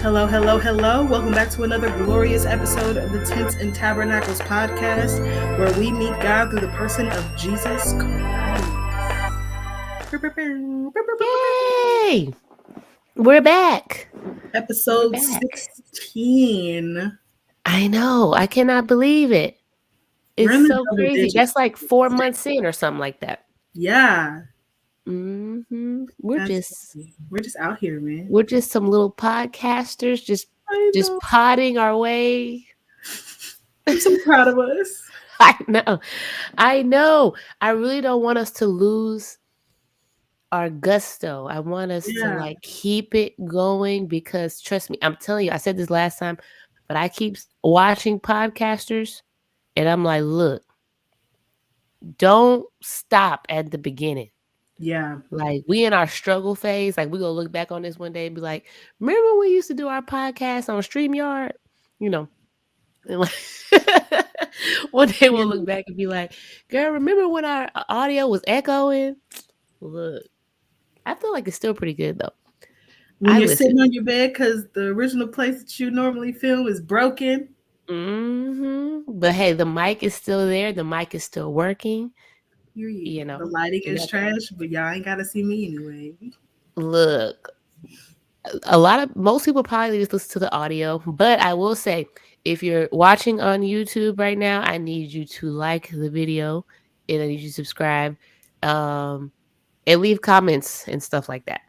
Hello, hello, hello. Welcome back to another glorious episode of the Tents and Tabernacles Podcast, where we meet God through the person of Jesus Christ. Yay! We're back. Episode 16. I know. I cannot believe it. It's so crazy. That's like 4 months in or something like that. Yeah. Mm-hmm. We're just out here, man. We're just some little podcasters, just potting our way. I'm so proud of us. I know. I really don't want us to lose our gusto. I want us to keep it going because trust me, I'm telling you, I said this last time, but I keep watching podcasters and I'm like, look, don't stop at the beginning. Yeah. Like we in our struggle phase, like we gonna look back on this one day and be like, remember when we used to do our podcast on StreamYard? You know. And like one day we'll look back and be like, girl, remember when our audio was echoing? Look, I feel like it's still pretty good though. When you're sitting on your bed because the original place that you normally film is broken. Mm-hmm. But hey, the mic is still there. The mic is still working. You know, the lighting is trash, but y'all ain't gotta see me anyway. Look, most people probably just listen to the audio, but I will say, if you're watching on YouTube right now, I need you to like the video and I need you to subscribe, and leave comments and stuff like that.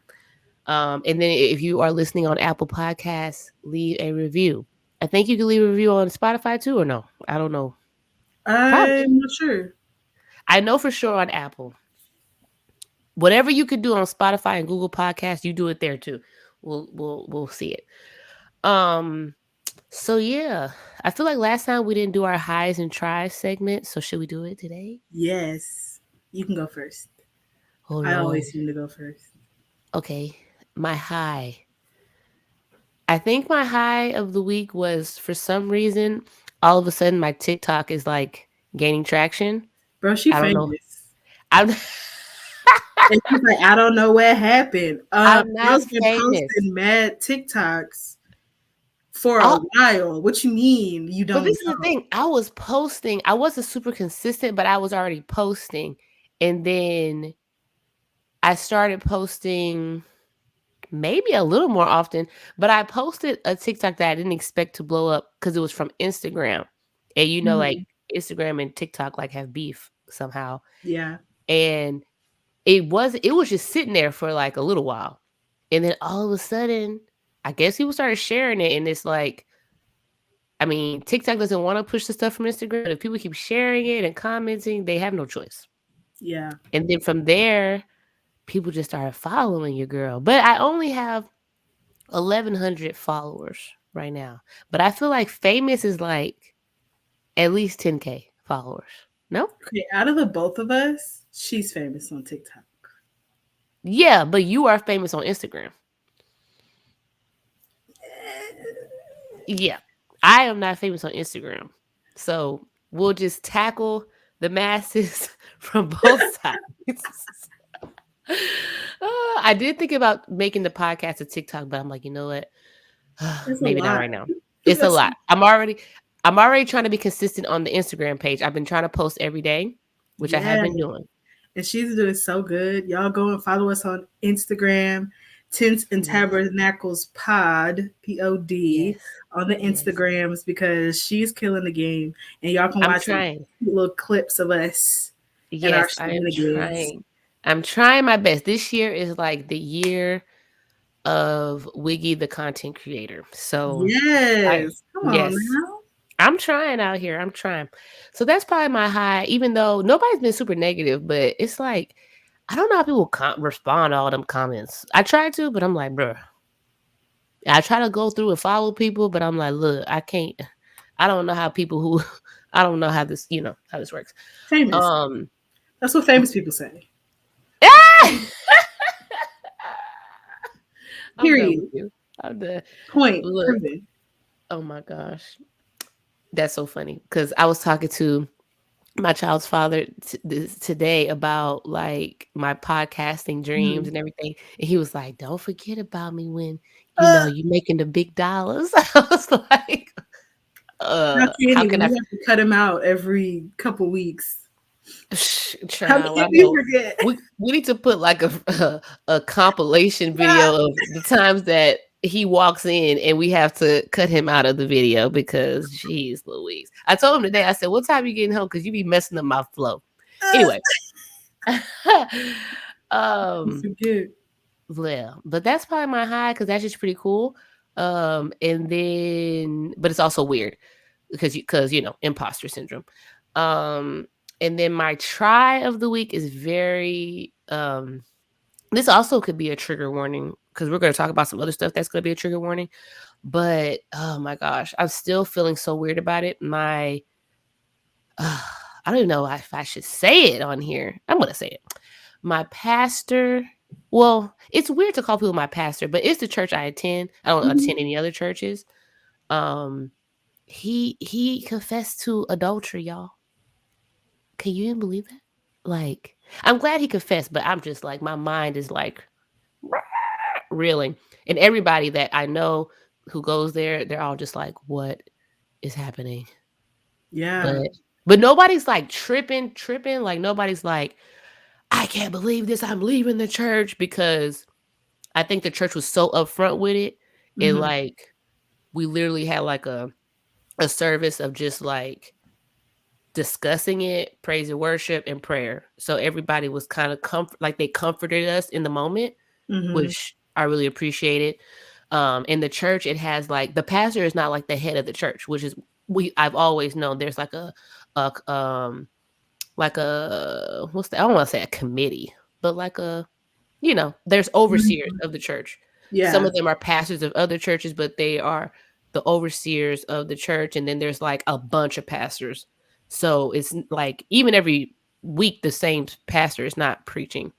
And then if you are listening on Apple Podcasts, leave a review. I think you can leave a review on Spotify too, or no? I don't know. I'm not sure. I know for sure on Apple. Whatever you could do on Spotify and Google Podcasts, you do it there too. We'll see it. So yeah, I feel like last time we didn't do our highs and tries segment. So should we do it today? Yes, you can go first. Oh, I always seem to go first. Okay, my high. I think my high of the week was, for some reason, all of a sudden my TikTok is like gaining traction. Bro, she famous. I'm and she's like, I don't know what happened. I'm not been famous. Posting mad TikToks for a while. What you mean you don't? But this is the thing. I was posting. I wasn't super consistent, but I was already posting, and then I started posting maybe a little more often, but I posted a TikTok that I didn't expect to blow up because it was from Instagram. And you know, like Instagram and TikTok like have beef somehow. Yeah. And it was just sitting there for like a little while. And then all of a sudden, I guess people started sharing it. And it's like, I mean, TikTok doesn't want to push the stuff from Instagram. But if people keep sharing it and commenting, they have no choice. Yeah. And then from there, people just started following your girl. But I only have 1,100 followers right now. But I feel like famous is like at least 10K followers. No? Okay, out of the both of us, she's famous on TikTok. Yeah, but you are famous on Instagram. Yeah. I am not famous on Instagram. So we'll just tackle the masses from both sides. I did think about making the podcast a TikTok, but I'm like, you know what? Maybe not right now. It's a lot. I'm already trying to be consistent on the Instagram page. I've been trying to post every day, which I have been doing. And she's doing so good. Y'all go and follow us on Instagram, Tents and Tabernacles Pod, POD, on the Instagrams because she's killing the game. And y'all can watch little clips of us. Yes, I'm trying my best. This year is like the year of Wiggy, the content creator. So come on now. I'm trying out here. I'm trying. So that's probably my high, even though nobody's been super negative, but it's like, I don't know how people respond to all them comments. I try to, but I'm like, bro. I try to go through and follow people, but I'm like, look, I can't. I don't know how people who, I don't know how this, how this works. Famous. That's what famous people say. Period. I'm the point. Oh my gosh. That's so funny because I was talking to my child's father today about like my podcasting dreams and everything. And he was like, don't forget about me when you making the big dollars. I was like, I can't how even. can I We have to cut him out every couple weeks. How child, I can we know. forget? We need to put like a compilation Yeah. video of the times that he walks in and we have to cut him out of the video because jeez Louise. I told him today, I said, what time you getting home? Because you be messing up my flow. Anyway. We um forget. well, but that's probably my high because that's just pretty cool. And then but it's also weird because imposter syndrome. Um, and then my try of the week is very this also could be a trigger warning because we're going to talk about some other stuff that's going to be a trigger warning. But oh my gosh, I'm still feeling so weird about it. I don't even know if I should say it on here. I'm going to say it. My pastor, well, it's weird to call people my pastor, but it's the church I attend. I don't Mhm. attend any other churches. Um, he confessed to adultery, y'all. Can you even believe that? Like, I'm glad he confessed, but I'm just like, my mind is like reeling. And everybody that I know who goes there, they're all just like, what is happening? Yeah. But nobody's like tripping. Like nobody's like, I can't believe this. I'm leaving the church because I think the church was so upfront with it. And Mhm. like we literally had like a service of just like discussing it, praise and worship, and prayer. So everybody was kind of like they comforted us in the moment, Mhm. which I really appreciated. In the church, it has like the pastor is not like the head of the church, which is I've always known there's a like a what's the I don't want to say a committee, but like there's overseers Mhm. of the church. Some Yeah. of them are pastors of other churches, but they are the overseers of the church. And then there's like a bunch of pastors. So it's like even every week, the same pastor is not preaching.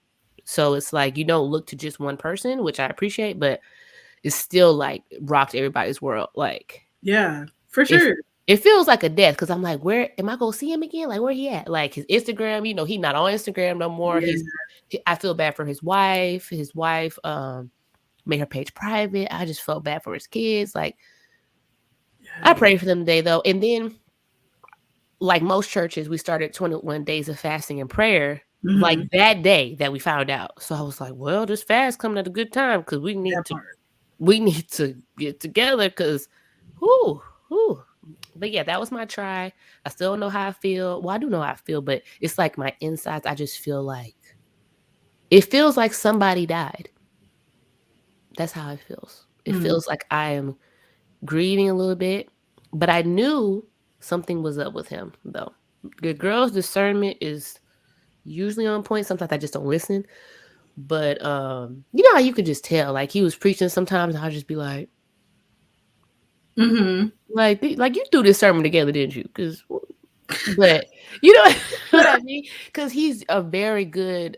So it's like you don't look to just one person, which I appreciate, but it's still like rocked everybody's world. Like Yeah. For if sure. it feels like a death because I'm like, where am I gonna see him again? Like where he at? Like his Instagram, he's not on Instagram no more. Yeah. I feel bad for his wife. His wife made her page private. I just felt bad for his kids. Like I Yeah. prayed for them today though. And then like most churches, we started 21 days of fasting and prayer like Mhm. that day that we found out. So I was like, well, this fast coming at a good time because That part. we need to get together because whoo, whoo. But yeah, that was my try. I still don't know how I feel. Well, I do know how I feel, but it's like my insides, I just feel like it feels like somebody died. That's how it feels. It Mhm. feels like I am grieving a little bit, but I knew something was up with him, though. The girl's discernment is usually on point. Sometimes I just don't listen. But you know how you could just tell, like he was preaching sometimes, and I'll just be Mhm. like you threw this sermon together, didn't you? But you know what I mean? Because he's a very good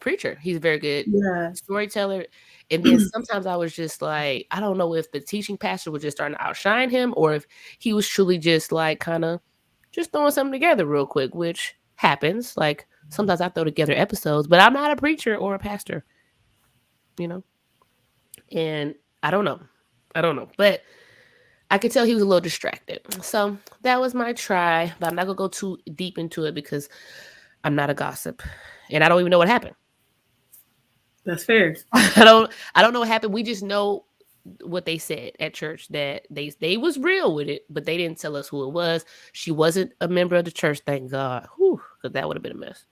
preacher. He's a very good Yeah. storyteller. And then sometimes I was just like, I don't know if the teaching pastor was just starting to outshine him or if he was truly just like kind of just throwing something together real quick, which happens. Like sometimes I throw together episodes, but I'm not a preacher or a pastor, you know? And I don't know. I don't know. But I could tell he was a little distracted. So that was my try, but I'm not gonna go too deep into it because I'm not a gossip. And I don't even know what happened. That's fair. I don't know what happened. We just know what they said at church that they was real with it, but they didn't tell us who it was. She wasn't a member of the church, thank God. Whew, because that would have been a mess.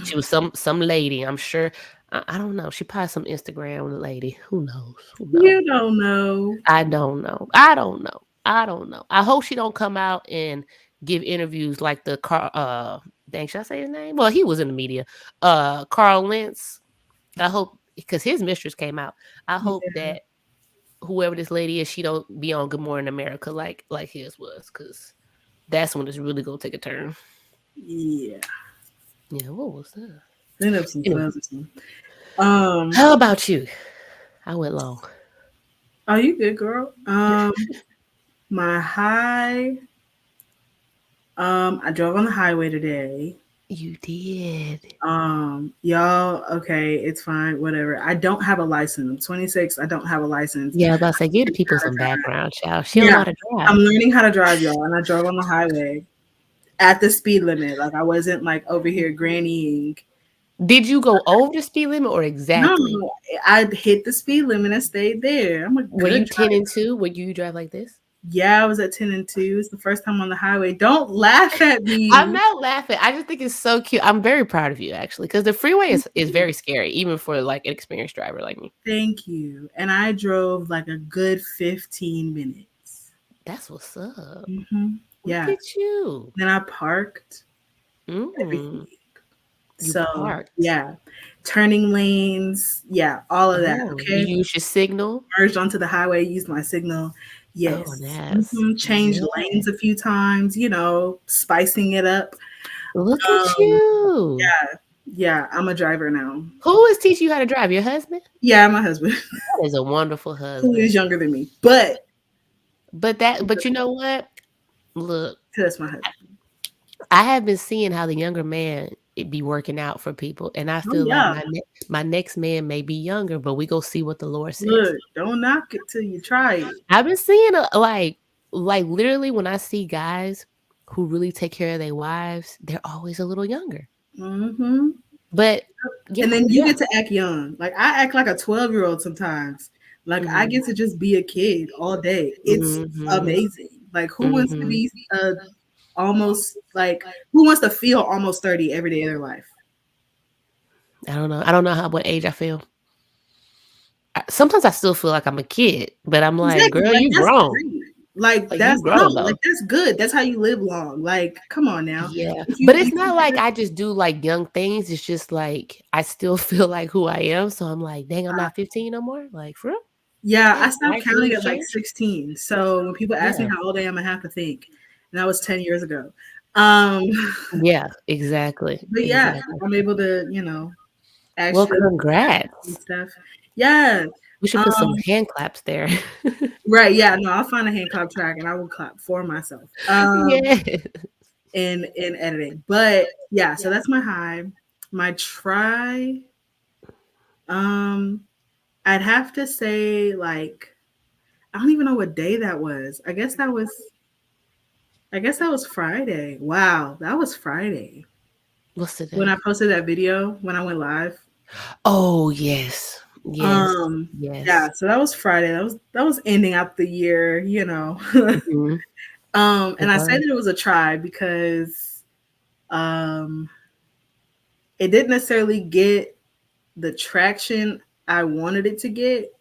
She was some lady, I'm sure. I don't know. She probably some Instagram lady. Who knows? Who knows? You don't know. I don't know. I don't know. I don't know. I hope she don't come out and give interviews like the Carl dang, should I say his name? Well, he was in the media. Carl Lentz. I hope because his mistress came out. I hope Yeah. that whoever this lady is, she don't be on Good Morning America like his was, because that's when it's really gonna take a turn. Yeah. Yeah, what was that? Clean up some Anyway, clothes or something. Um, how about you? I went long. are you good, girl? My high. I drove on the highway today. You did. Y'all, okay, it's fine, whatever. I don't have a license. I'm 26. I don't have a license. Yeah, I was about to say, give the people some background, child. She don't know Yeah, how to I'm drive. learning how to drive, y'all, and I drove on the highway at the speed limit. Like I wasn't like over here grannying. Did you go over the speed limit or No, exactly? I hit the speed limit and stayed there. I'm a Were good you 10 driver. and 2? Would you drive like this? Yeah, I was at 10 and 2. It's the first time on the highway. Don't laugh at I'm me. not laughing. I just think it's so cute. I'm very proud of you actually, because the freeway is very scary, even for like an experienced driver like me. Thank you. And I drove like a good 15 minutes. That's what's up. Look Yeah. at you. Then I parked everything. Mm, you So, parked. yeah. Turning lanes. Yeah. All of that. Oh, Okay. you use your signal. Merged onto the highway, used my signal. Oh, Yes. that's Changed yeah. lanes a few times, spicing it up. Look at Um, you. yeah. Yeah. I'm a driver now. Who is teaching you how to drive? Your husband? Yeah, my husband, That is a wonderful who husband. is younger than me, but But you know what? Look, that's my husband. I have been seeing how the younger man it be working out for people, and I Oh feel like yeah. my next man may be younger, but we go see what the Lord says. Look, don't knock it till you try it. I've been seeing like literally when I see guys who really take care of their wives, they're always a little younger. hmm But And yeah, then you yeah. get to act young. Like I act like a 12-year-old sometimes. Like I Mhm. get to just be a kid all day. It's Mhm. amazing. Like who wants to Mhm. be almost like who wants to feel almost 30 every day of their life? I don't know. I don't know how what age I feel. Sometimes I still feel like I'm a kid, but I'm like, Exactly. girl, Like you that's grown. great. Like Like you that's no, grown like though. that's good. That's how you live long. Like, come on now. Yeah, If but you it's not like I just do like young things. It's just like I still feel like who I am. So I'm like, dang, I'm not 15 no more. Like for real, yeah, I dang, stopped life counting rules at like change. 16. So when people ask me Yeah, how old I am, I have to think. And that was 10 years ago. Um, yeah, exactly, but yeah, exactly. I'm able to, Well, actually and congrats. stuff. Yeah. We should put some Um, hand claps there. right, yeah, no, I'll find a hand clap track and I will clap for myself. Yeah. In editing. But yeah, so that's my high. My try, um, I'd have to say like I don't even know what day that was. I guess that was Friday. Wow, that was Friday. What's When today? I posted that video when I went live. Oh yes, yes, Um yes. yeah, so that was Friday. That was ending out the year, Mhm. It And I said was. that it was a try because um it didn't necessarily get the traction I wanted it to get.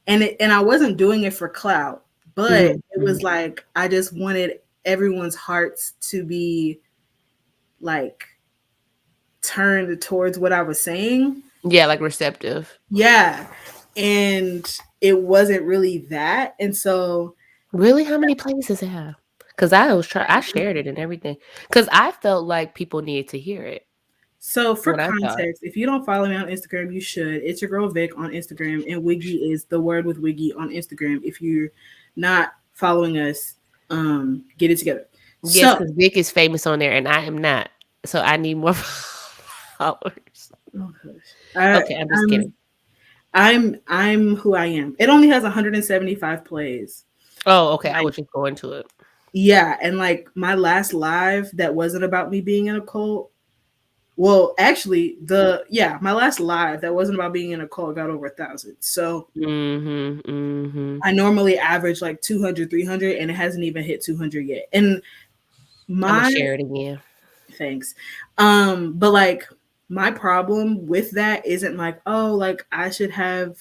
And I wasn't doing it for clout, but Mhm, it mhm. was like I just wanted everyone's hearts to be like turned towards what I was saying. Yeah, like receptive. Yeah. And it wasn't really that. And so Really? How many plays does it have? Because I shared it and everything. Because I felt like people needed to hear it. for What I thought. context, if you don't follow me on Instagram, you should. It's your girl Vic on Instagram, and Wiggy is the word with Wiggy on Instagram. If you're not following us, get it together. Yes, So because Vic is famous on there and I am not. So I need more followers. oh gosh. I, Okay, I'm just I'm kidding. I'm who I am. It only has 175 plays. Oh, okay. I Like was just going to it. yeah, and like my last live that wasn't about me being in a cult. Well, actually, my last live that wasn't about being in a cult got over 1,000. So Mhm, mhm. I normally average like 200, 300, and it hasn't even hit 200 yet. And Imma my share it again. thanks. But like my problem with that isn't like, oh, like I should have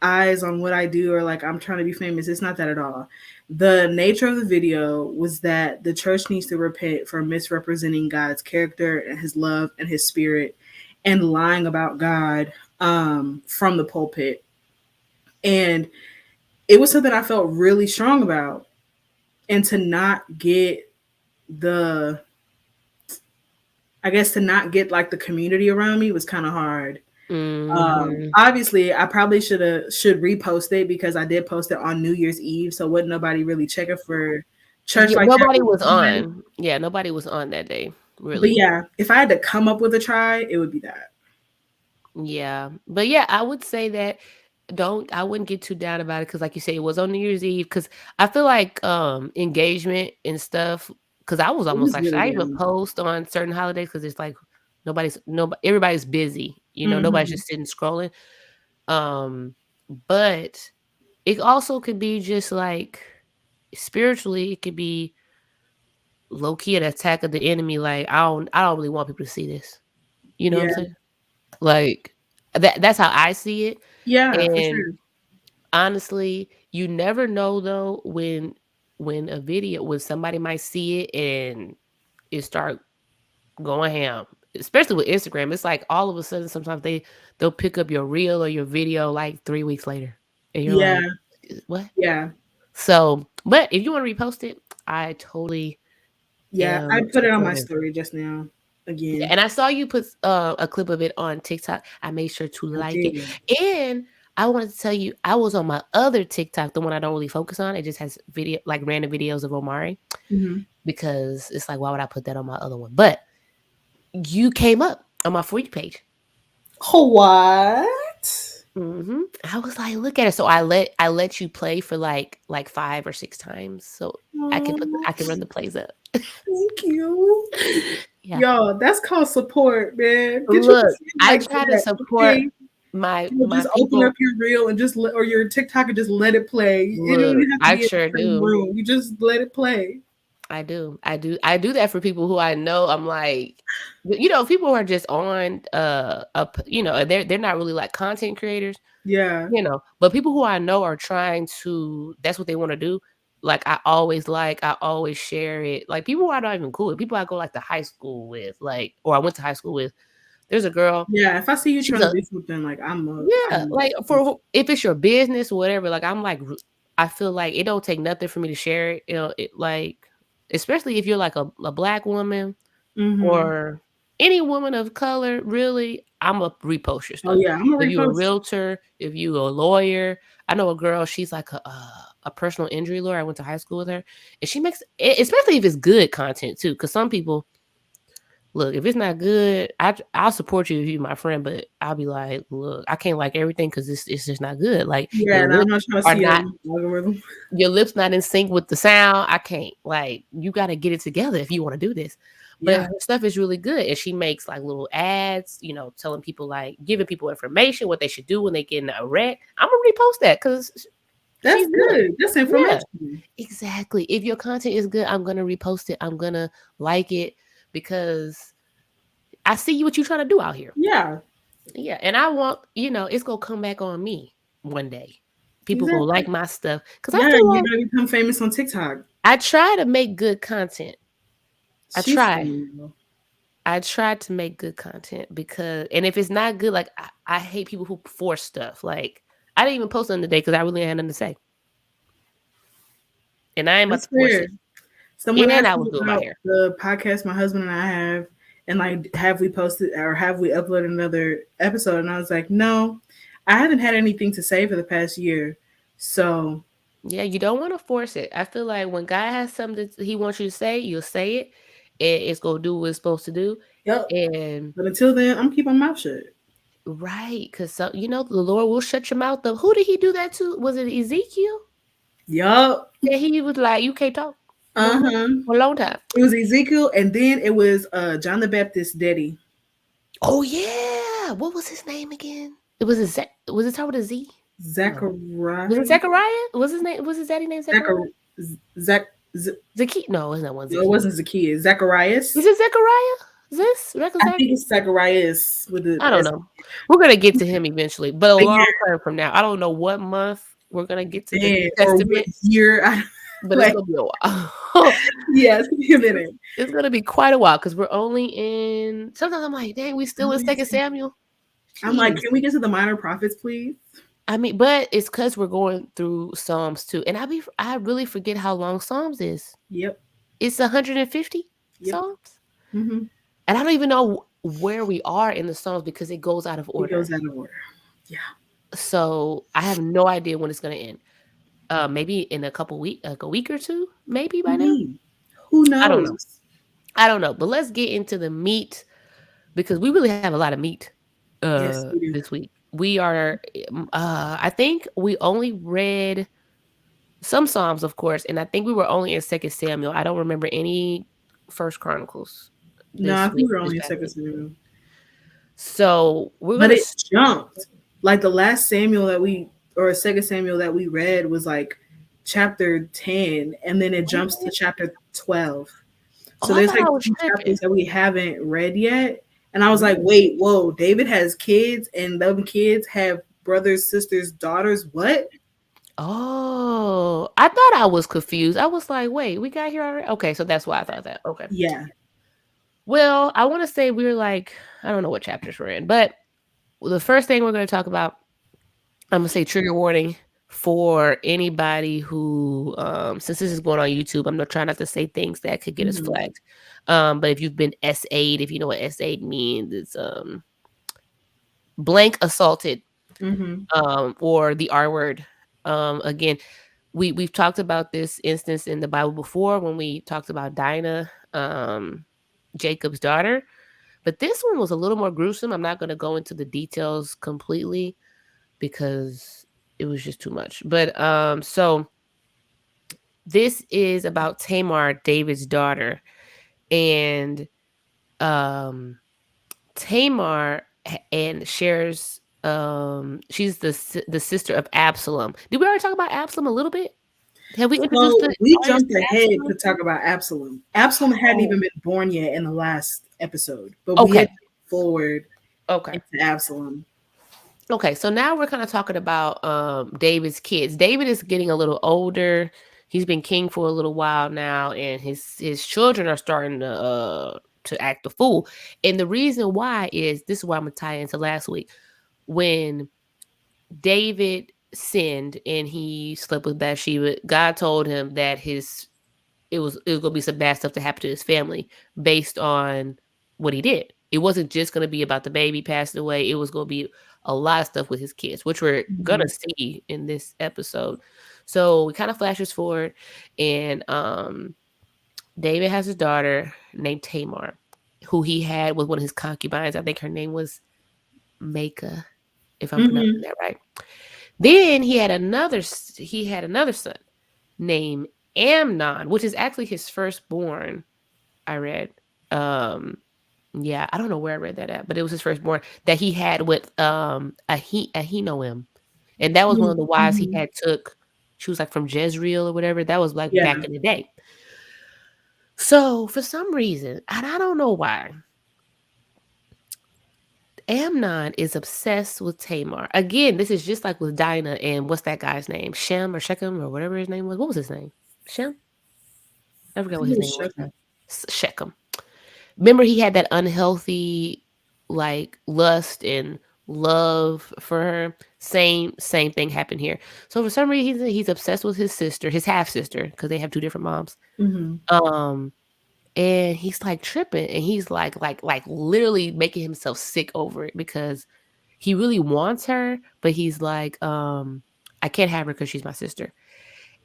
eyes on what I do or like I'm trying to be famous. It's not that at all. The nature of the video was that the church needs to repent for misrepresenting God's character and his love and his spirit and lying about God from the pulpit. And it was something I felt really strong about. And to not get the I guess to not get like the community around me was kind of hard. Mhm. Obviously, I probably should repost it because I did post it on New Year's Eve, so wasn't nobody really checking for church Yeah, like that. nobody was on. Yeah, nobody was on that day. But really. yeah, if I had to come up with a try, it would be that. Yeah. But yeah, I would say that I wouldn't get too down about it because like you say, it was on New Year's Eve. Because I feel like engagement and stuff, because I was It almost was like, should really I even down. post on certain holidays? Because it's like everybody's busy, nobody's Hmm. just sitting scrolling. Um, but it also could be just like spiritually, it could be low key an attack of the enemy. Like I don't really want people to see this. You know what I'm Yeah, saying? Like that's how I see it. yeah, for And sure. honestly, you never know though when somebody might see it and it start going ham. Especially with Instagram. It's like all of a sudden sometimes they'll pick up your reel or your video like 3 weeks later. And you're Yeah, like, what? yeah, So, but if you want to repost it, I totally yeah. I am put it on my supportive. story just now. Yeah, Again, and I saw you put a clip of it on TikTok. I made sure to I like it. did. And I wanted to tell you, I was on my other TikTok, the one I don't really focus on. It just has video, like random videos of Omari, Hmm. because it's like, why would I put that on my other one? But you came up on my For You page. What? I was like, look at it. So I let you play for like 5 or 6 times, so Oh, I can run the plays up. thank you. Yeah. Yo, that's called support, man. Get your Look, friends I like try to that, support okay? my Just open up people. your reel and or your TikTok and just let it play. It don't Look, even have to I be in sure the same do. room. You just let it play. I do. I do that for people who I know. I'm like, people who are just on up, they're not really like content creators, Yeah, but people who I know are trying to, that's what they want to do. I always share it. Like people who I'm not even cool with, people I go like to high school with, like, or I went to high school with. There's a girl, yeah. If I see you she's trying to a do something, like yeah, I'm like for if it's your business or whatever, like I'm like I feel like it don't take nothing for me to share it. Like especially if you're like a black woman mm-hmm. or any woman of color, really, I'm a repost your Oh stuff. yeah, I'm gonna If you a repost. realtor, if you a lawyer, I know a girl. She's like a personal injury lawyer. I went to high school with her, and she makes especially if it's good content too. Because some people look, if it's not good, I'll support you if you're my friend, but I'll be like, look, I can't like everything because it's just not good. Like Yeah, and I'm not trying to are see it not on the algorithm. your lips not in sync with the sound. I can't. Like you got to get it together if you want to do this. But Yeah, her stuff is really good, and she makes like little ads, telling people like giving people information what they should do when they get in a wreck. I'm gonna repost that because that's she's good. good. That's Yeah, information. exactly. If your content is good, I'm gonna repost it. I'm gonna like it because I see you what you trying to do out here. Yeah, Yeah, and I want it's gonna come back on me one day. People gonna exactly. like my stuff because I Yeah, feel you're like gonna become famous on TikTok. I try to make good content. I She's try. funny though. I try to make good content and if it's not good, like I hate people who force stuff. Like I didn't even post on the day because I really had nothing to say, and I ain't about That's to force fair. it. Someone And asked I was me doing my about hair. the podcast my husband and I have, and like, have we posted or have we uploaded another episode? And I was like, no, I haven't had anything to say for the past year. So, Yeah, you don't want to force it. I feel like when God has something that He wants you to say, you'll say it, and it's gonna do what it's supposed to do. yep. And But until then, I'm keeping my mouth shut. right, because the Lord will shut your mouth up. Who did He do that to? Was it Ezekiel? Yup. That He was like, you can't talk no Uh more huh. for a long time. It was Ezekiel, and then it was John the Baptist's daddy, Oh yeah, what was his name again? It was was it start with a Z? No, was it Zachariah. Zechariah? Was his name? Was his daddy name Zechariah? Zachar. Zach. Z- Zaki? No, it's not one no, it Zaki. wasn't Zacchaeus. Is Zacharias. it Zechariah? Is this I Zach? think it's Zacharias with the I don't S. know. We're gonna get to him eventually, but a But long yeah, time from now. I don't know what month we're gonna get to the New man, or what Testament, year? but it's Like, gonna be a while. yeah, it's gonna be a minute. It's gonna be quite a while because we're only in. Sometimes I'm like, dang, we still in Second Samuel. I'm like, Jeez. can we get to the minor prophets, please? I mean, but it's because we're going through Psalms too, and I really forget how long Psalms is. Yep, It's 150 yep. Psalms, Hmm. and I don't even know where we are in the Psalms because it goes out of It order. goes out of order. Yeah. So I have no idea when it's going to end. Maybe in a couple weeks, like a week or two, maybe by now. Maybe. Who I don't know. knows? I don't know, but let's get into the meat because we really have a lot of meat Yes, we do. this week. We are I think we only read some Psalms, of course, and I think we were only in Second Samuel. I don't remember any First Chronicles No, I this think week, we were this only in past second week. Samuel. So we're But gonna it jumped. Like the last Samuel that we or second Samuel that we read was like chapter 10 and then it jumps to chapter 12. oh, So I there's thought like I was two tripping. chapters that we haven't read yet. And I was like, Really? wait, whoa, David has kids and them kids have brothers, sisters, daughters. What? Oh, I thought I was confused. I was like, wait, we got here already? Okay, so that's why I thought that. Okay. Yeah. Well, I want to say we're like, I don't know what chapters we're in, but the first thing we're going to talk about, I'm going to say trigger warning for anybody who, since this is going on YouTube, I'm not trying not to say things that could get us Mm-hmm. flagged. But if you've been SA'd, if you know what SA'd means, it's blank assaulted, Mm-hmm. or the R word. Again, we've talked about this instance in the Bible before when we talked about Dinah, Jacob's daughter. But this one was a little more gruesome. I'm not going to go into the details completely because it was just too much. But so this is about Tamar, David's daughter, and um Tamar and shares she's the sister of Absalom. Did we already talk about Absalom a little bit? Have we introduced So the we audience jumped to ahead Absalom? to talk about Absalom. Absalom hadn't Oh, even been born yet in the last episode, but we had okay. forward Okay. into Absalom. Okay, so now we're kind of talking about David's kids. David is getting a little older. He's been king for a little while now, and his children are starting to act a fool. And the reason why is this is why I'm gonna tie into last week when David sinned and he slept with Bathsheba. God told him that it was gonna be some bad stuff to happen to his family based on what he did. It wasn't just gonna be about the baby passing away. It was gonna be a lot of stuff with his kids, which we're gonna Mhm. see in this episode. So we kind of flashes forward, and David has his daughter named Tamar, who he had with one of his concubines. I think her name was Maacah, if I'm pronouncing Mhm. that right. Then he had another son named Amnon, which is actually his firstborn. I read. Um, yeah, I don't know where I read that at, but it was his firstborn that he had with Ahinoam, and that was one of the wives he Mhm. had took. She was like from Jezreel or whatever. That was like Yeah. back in the day. So for some reason, and I don't know why, Amnon is obsessed with Tamar. Again, this is just like with Dinah and what's that guy's name? Shem or Shechem or whatever his name was. What was his name? Shem? I I forgot what think it his was name was. Shechem. Shechem. Remember he had that unhealthy like lust and love for her. Same thing happened here. So for some reason he's obsessed with his sister, his half sister, because they have two different moms. Mhm. Um, and he's like tripping, and he's like literally making himself sick over it because he really wants her, but he's like, I can't have her because she's my sister.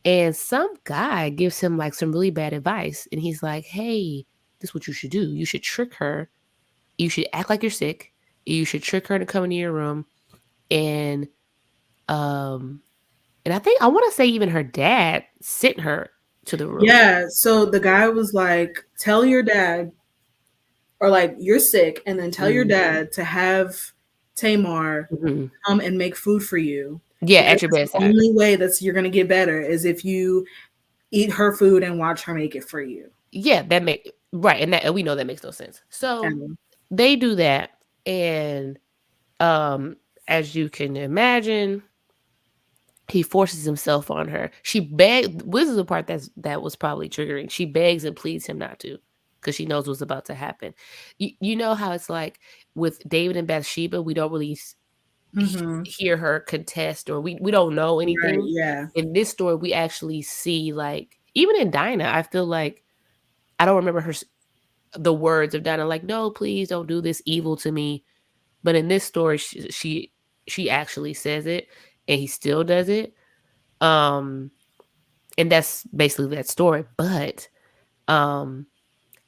And some guy gives him like some really bad advice, and he's like, hey, this is what you should do. You should trick her. You should act like you're sick. You should trick her to come into your room, and um and I think I want to say even her dad sent her to the room. Yeah. So the guy was like, tell your dad, or like, you're sick, and then tell your Mhm. dad to have Tamar Mhm. come and make food for you. Yeah, Because at your that's the bedside. only way that you're going to get better is if you eat her food and watch her make it for you. Yeah, that make right, and we know that makes no sense. So And they do that, and um, as you can imagine, he forces himself on her. She begged. This is the part that was probably triggering. She begs and pleads him not to, because she knows what's about to happen. You know how it's like with David and Bathsheba. We don't really mhm. hear her contest, or we don't know Right. anything. Yeah. In this story, we actually see like even in Dinah, I feel like I don't remember the words of Dinah, like, no, please don't do this evil to me. But in this story, she actually says it, and he still does it. Um, and that's basically that story. But um,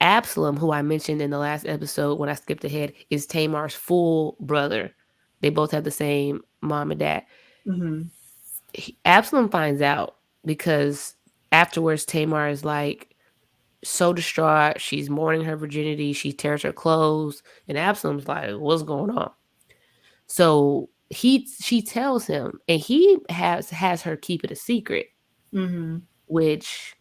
Absalom, who I mentioned in the last episode when I skipped ahead, is Tamar's full brother. They both have the same mom and dad. Mm-hmm. Absalom finds out because afterwards Tamar is like so distraught. She's mourning her virginity. She tears her clothes, and Absalom's like, "What's going on?" So she tells him, and he has her keep it a secret, Mm-hmm. which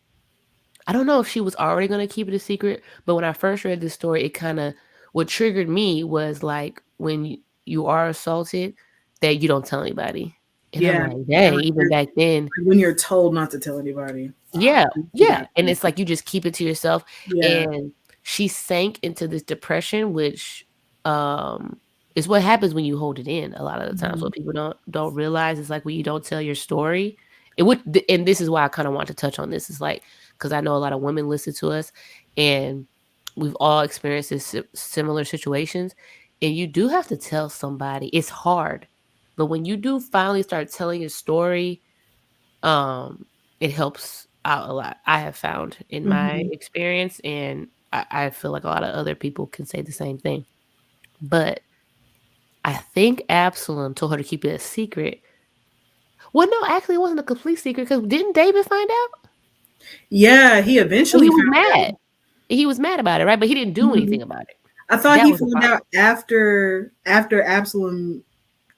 I don't know if she was already going to keep it a secret, but when I first read this story, it kind of what triggered me was like when you are assaulted that you don't tell anybody. And I'm Yeah. like, And dang, even back then, when you're told not to tell anybody. yeah, You yeah. got And it's like you just keep it to yourself. yeah. And she sank into this depression, which um is what happens when you hold it in a lot of the times. Mm-hmm. What people don't realize is like when you don't tell your story. It would and this is why I kind of want to touch on this. Is like because I know a lot of women listen to us and we've all experienced this similar situations. And you do have to tell somebody. It's hard. But when you do finally start telling your story, um it helps out a lot, I have found in my Mm-hmm. experience, and I feel like a lot of other people can say the same thing. But I think Absalom told her to keep it a secret. Well, no, actually it wasn't a complete secret because didn't David find out? Yeah, he And he eventually was found out. mad. He was mad about it, right? But he didn't do Mm-hmm. anything about it. I thought That he was the found problem. out after Absalom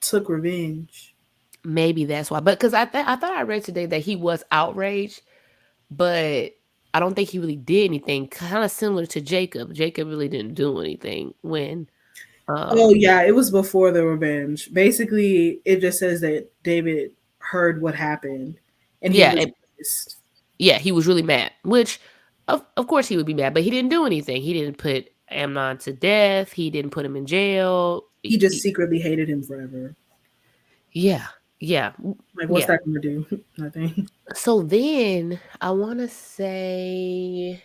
took revenge. Maybe that's why. But because I thought I read today that he was outraged, but I don't think he really did anything. Kind of similar to Jacob. Jacob really didn't do anything when Oh um yeah, it was before the revenge. Basically, it just says that David heard what happened and he yeah, was pissed. yeah, he was really mad. Which of course he would be mad, but he didn't do anything. He didn't put Amnon to death. He didn't put him in jail. He just secretly hated him forever. Yeah, yeah, Like, what's yeah. that gonna do? Nothing. So then I want to say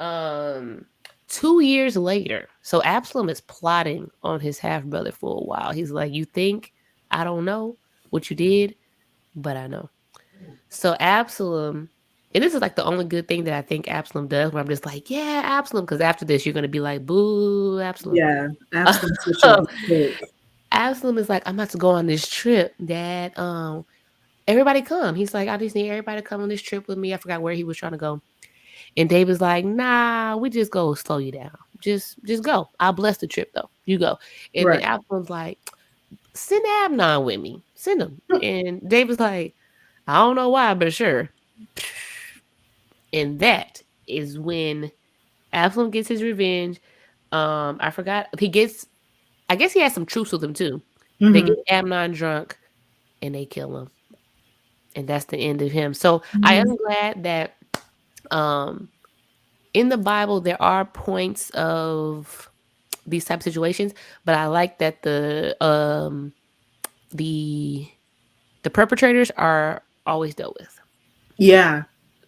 um 2 years later. So Absalom is plotting on his half brother for a while. He's like, "You think I don't know what you did, but I know." So Absalom, and this is like the only good thing that I think Absalom does, where I'm just like, "Yeah, Absalom," because after this you're gonna be like, "Boo, Absalom." Yeah, Absalom switching up quick. Absalom is like, "I'm about to go on this trip, Dad. Everybody come." He's like, "I just need everybody to come on this trip with me." I forgot where he was trying to go. And David's like, "Nah, we just go slow you down. Just go. I'll bless the trip though. You go." And then Right. Absalom's like, "Send Amnon with me. Send him." And David's like, "I don't know why, but sure." And that is when Absalom gets his revenge. I forgot. I guess he has some truce with him too. They Mm-hmm. get Amnon drunk and they kill him. And that's the end of him. So I Mm-hmm. am glad that um in the Bible there are points of these type of situations, but I like that the the perpetrators are always dealt with. Yeah.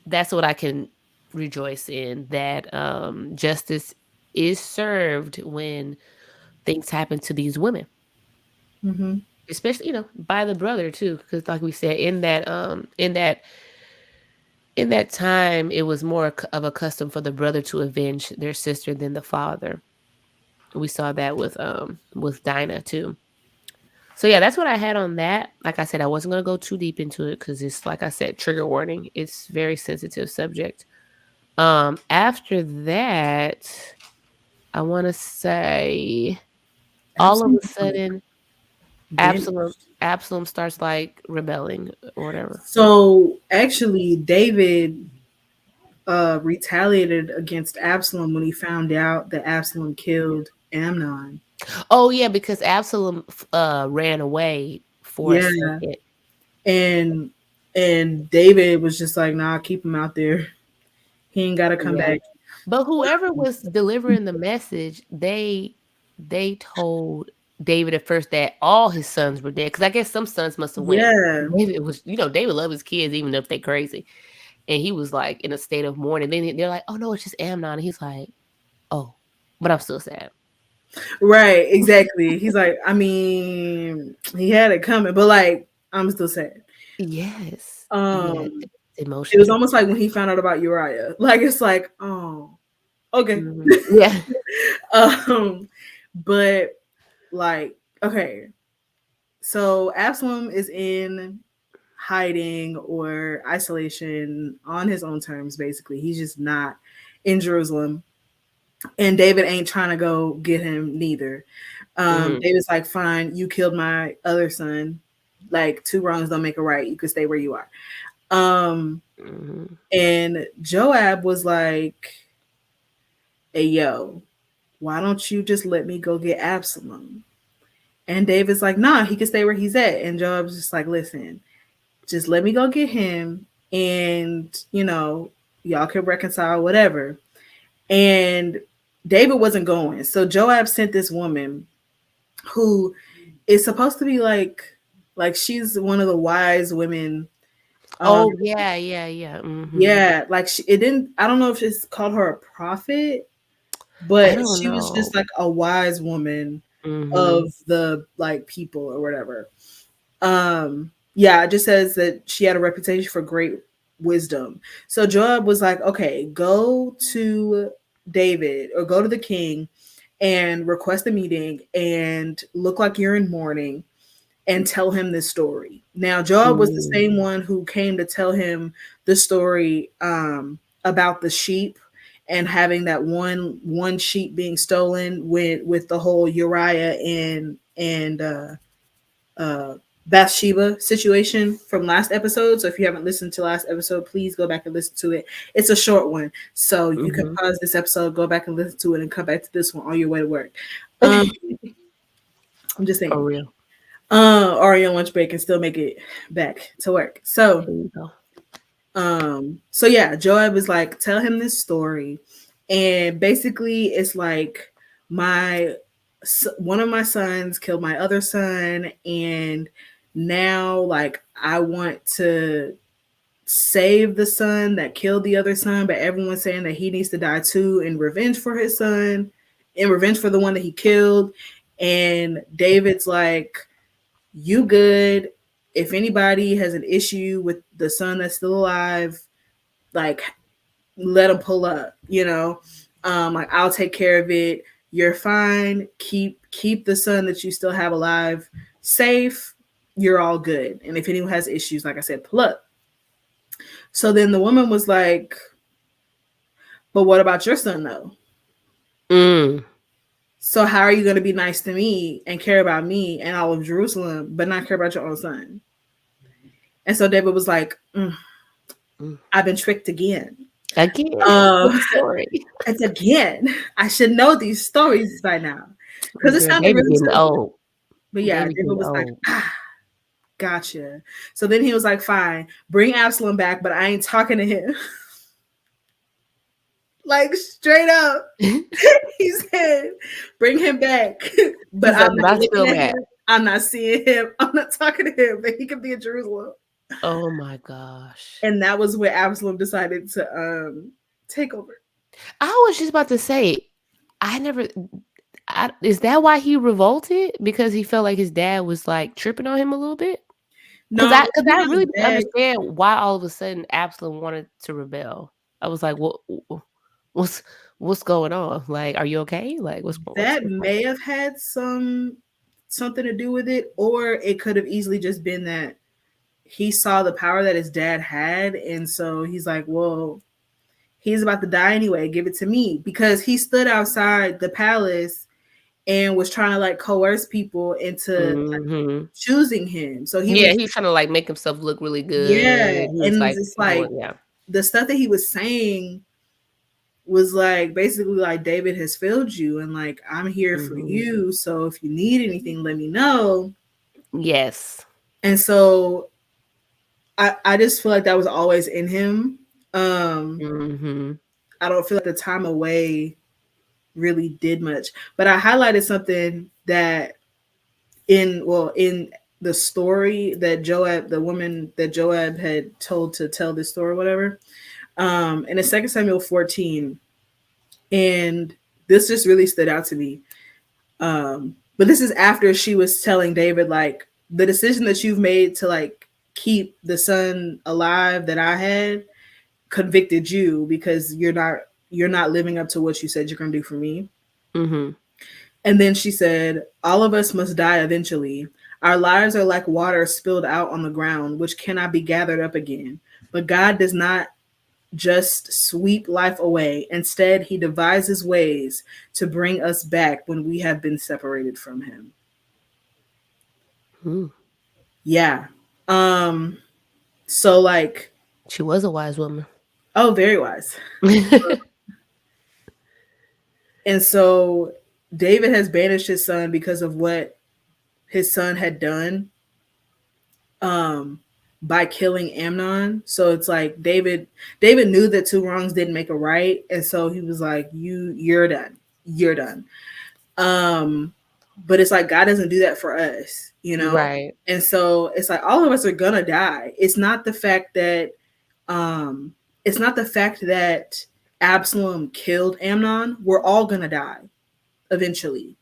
That's what I can rejoice in, that justice is served when things happen to these women, Mm-hmm. especially by the brother too, because like we said in that time it was more of a custom for the brother to avenge their sister than the father. We saw that with Dinah too. So yeah, that's what I had on that. Like I said, I wasn't gonna go too deep into it because it's, like I said, trigger warning. It's very sensitive subject. After that, I want to say all of Absalom a like sudden Absalom vanished. Absalom starts like rebelling or whatever. So actually, David retaliated against Absalom when he found out that Absalom killed Amnon. Oh yeah, because Absalom ran away for a Yeah, second. and David was just like, "Nah, keep him out there. He ain't got to come Yeah. back." But whoever was delivering the message, they told David at first that all his sons were dead. Because I guess some sons must have went. Yeah, David was, David loved his kids even if they crazy. And he was like in a state of mourning. Then they're like, "Oh no, it's just Amnon." And he's like, "Oh, but I'm still sad." right, exactly. He's like, I mean, he had it coming, but like, I'm still sad. Yes. Yeah. Um, It's it was emotional. almost like when he found out about Uriah. Like, it's like, oh, Okay. Mhm. Yeah. But like, okay, so Absalom is in hiding or isolation on his own terms, basically. He's just not in Jerusalem. And David ain't trying to go get him neither. Mhm. David's like, fine, you killed my other son. Like, two wrongs don't make a right. You can stay where you are. Mhm. And Joab was like, hey, yo, why don't you just let me go get Absalom? And David's like, nah, he can stay where he's at. And Joab's just like, listen, just let me go get him. And, y'all can reconcile, whatever. And David wasn't going. So Joab sent this woman who is supposed to be like she's one of the wise women. Oh, yeah, yeah, yeah. Mhm. Yeah, like it didn't. I don't know if it's called her a prophet, I but don't she was know. just like a wise woman of Mhm. the like people or whatever. Yeah, it just says that she had a reputation for great wisdom. So Joab was like, okay, go to David or go to the king and request a meeting and look like you're in mourning and tell him this story. Now, Joab was the Mhm. same one who came to tell him the story about the sheep and having that one sheep being stolen with the whole Uriah and Bathsheba situation from last episode. So if you haven't listened to last episode, please go back and listen to it. It's a short one, so you can Mhm. pause this episode, go back and listen to it, and come back to this one on your way to work. Um, I'm just For saying. real. Or your lunch break and still make it back to work. So, There you go. so yeah, Joab is like, tell him this story, and basically, it's like my one of my sons killed my other son, and now like I want to save the son that killed the other son, but everyone's saying that he needs to die too in revenge for his son, in revenge for the one that he killed. And David's like, you good. If anybody has an issue with the son that's still alive, like let him pull up. Like I'll take care of it. You're fine. Keep the son that you still have alive safe. You're all good. And if anyone has issues, like I said, pull up. So then the woman was like, but what about your son though? Mm. So how are you going to be nice to me and care about me and all of Jerusalem, but not care about your own son? And so David was like, Mm. I've been tricked again. Again with Uh, the story. it's again. I should know these stories by now because it Girl, sounded David really getting simple. old. But yeah, David David getting was like, old. gotcha. So then he was like, fine, bring Absalom back, but I ain't talking to him. Like straight up, he said, bring him back, but He's I'm like, but not I looking still at mad. him. I'm not seeing him. I'm not talking to him, but he could be in Jerusalem. Oh my gosh. And that was where Absalom decided to take over. I was just about to say, I never is that why he revolted? Because he felt like his dad was like tripping on him a little bit? Cause No, I really didn't bad. understand why all of a sudden Absalom wanted to rebel. I was like, what's what's going on? Like, are you okay? Like, That what's going may have had something to do with it, or it could have easily just been that he saw the power that his dad had, and so he's like, well, he's about to die anyway, give it to me. Because he stood outside the palace and was trying to like coerce people into Mhm. choosing him. So he Yeah, was, he's trying to, like, make himself look really yeah, good. He was, and like, it's like doing yeah. the stuff that he was saying was like basically like, David has failed you and like I'm here for Mhm. you, so if you need anything let me know. Yes. And so I just feel like that was always in him. um Mhm. I don't feel like the time away really did much, but I highlighted something that in the story that Joab, the woman that Joab had told to tell this story, whatever, in the 2 Samuel 14. And this just really stood out to me. But this is after she was telling David, like, the decision that you've made to like keep the son alive that I had convicted you because you're not you're not living up to what you said you're going to do for me. Mm-hmm. And then she said, all of us must die eventually. Our lives are like water spilled out on the ground, which cannot be gathered up again. But God does not just sweep life away. Instead, he devises ways to bring us back when we have been separated from him. Yeah. So like, she was a wise woman. Oh, very wise. And so David has banished his son because of what his son had done by killing Amnon. So it's like David knew that two wrongs didn't make a right, and so he was like, you're done. You're done. But it's like God doesn't do that for us, you know? Right. And so it's like all of us are gonna die. It's not the fact that Absalom killed Amnon. We're all gonna die eventually.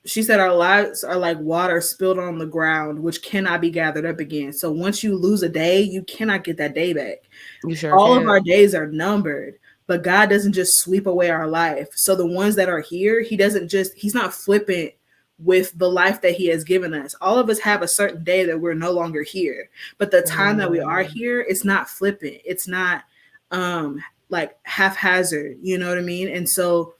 She said our lives are like water spilled on the ground, which cannot be gathered up again. So once you lose a day, you cannot get that day back. You sure all can. of our days are numbered, but God doesn't just sweep away our life. So the ones that are here, he's not flippant with the life that he has given us. All of us have a certain day that we're no longer here, but the time that we are here, it's not flippant. It's not like haphazard, you know what I mean? And so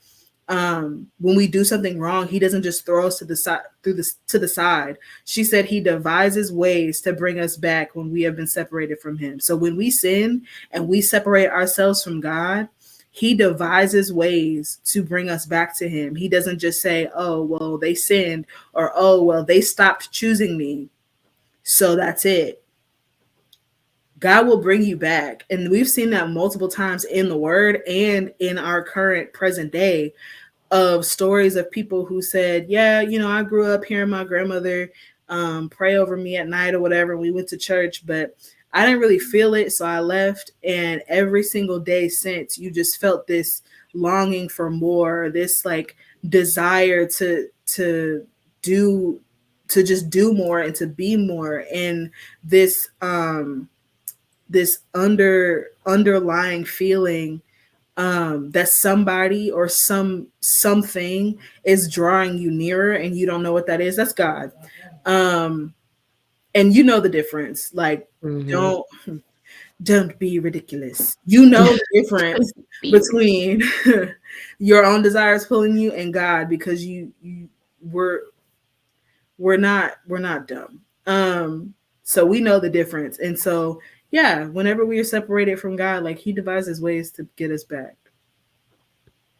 when we do something wrong, he doesn't just throw us to the side. She said he devises ways to bring us back when we have been separated from him. So when we sin and we separate ourselves from God, he devises ways to bring us back to him. He doesn't just say, oh, well, they sinned, or, oh, well, they stopped choosing me, so that's it. God will bring you back. And we've seen that multiple times in the word and in our current present day, of stories of people who said, yeah, I grew up hearing my grandmother pray over me at night or whatever. We went to church, but I didn't really feel it. So I left. And every single day since, you just felt this longing for more, this like desire to just do more and to be more. And this underlying feeling that somebody or something is drawing you nearer and you don't know what that is. That's God. And you know the difference. Like, don't be ridiculous. You know the difference between your own desires pulling you and God, because we're not dumb. So we know the difference. And so yeah, whenever we are separated from God, like he devises ways to get us back.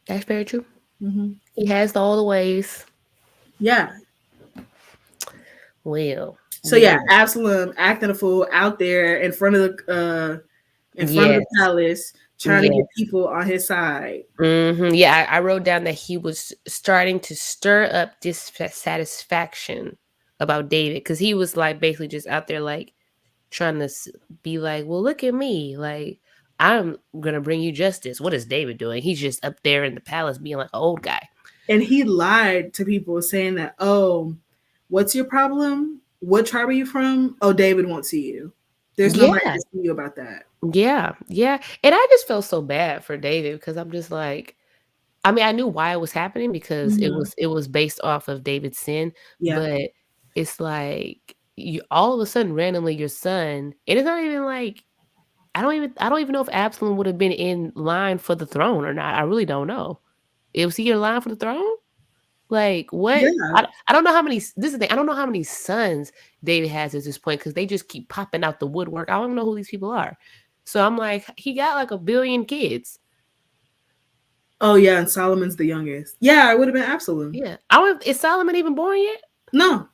That's very true. Mm-hmm. He has all the ways. Yeah. Well. So yeah, Absalom acting a fool out there in front of the palace, trying to get people on his side. Mm-hmm. Yeah, I wrote down that he was starting to stir up dissatisfaction about David, because he was like basically just out there like trying to be like, well, look at me, like I'm gonna bring you justice. What is David doing? He's just up there in the palace being like an old guy. And he lied to people saying that, oh, what's your problem? What tribe are you from? Oh, David won't see you. There's nobody to see you about that. Yeah. And I just felt so bad for David, because I'm just like, I mean, I knew why it was happening, because it was based off of David's sin. Yeah. But it's like you all of a sudden randomly your son, and it's not even like I don't even know if Absalom would have been in line for the throne or not. I really don't know. Was he in line for the throne? Like what? Yeah. I don't know how many. This is the thing. I don't know how many sons David has at this point, because they just keep popping out the woodwork. I don't know who these people are. So I'm like, he got like 1 billion kids. Oh yeah, and Solomon's the youngest. Yeah, it would have been Absalom. Yeah, is Solomon even born yet? No.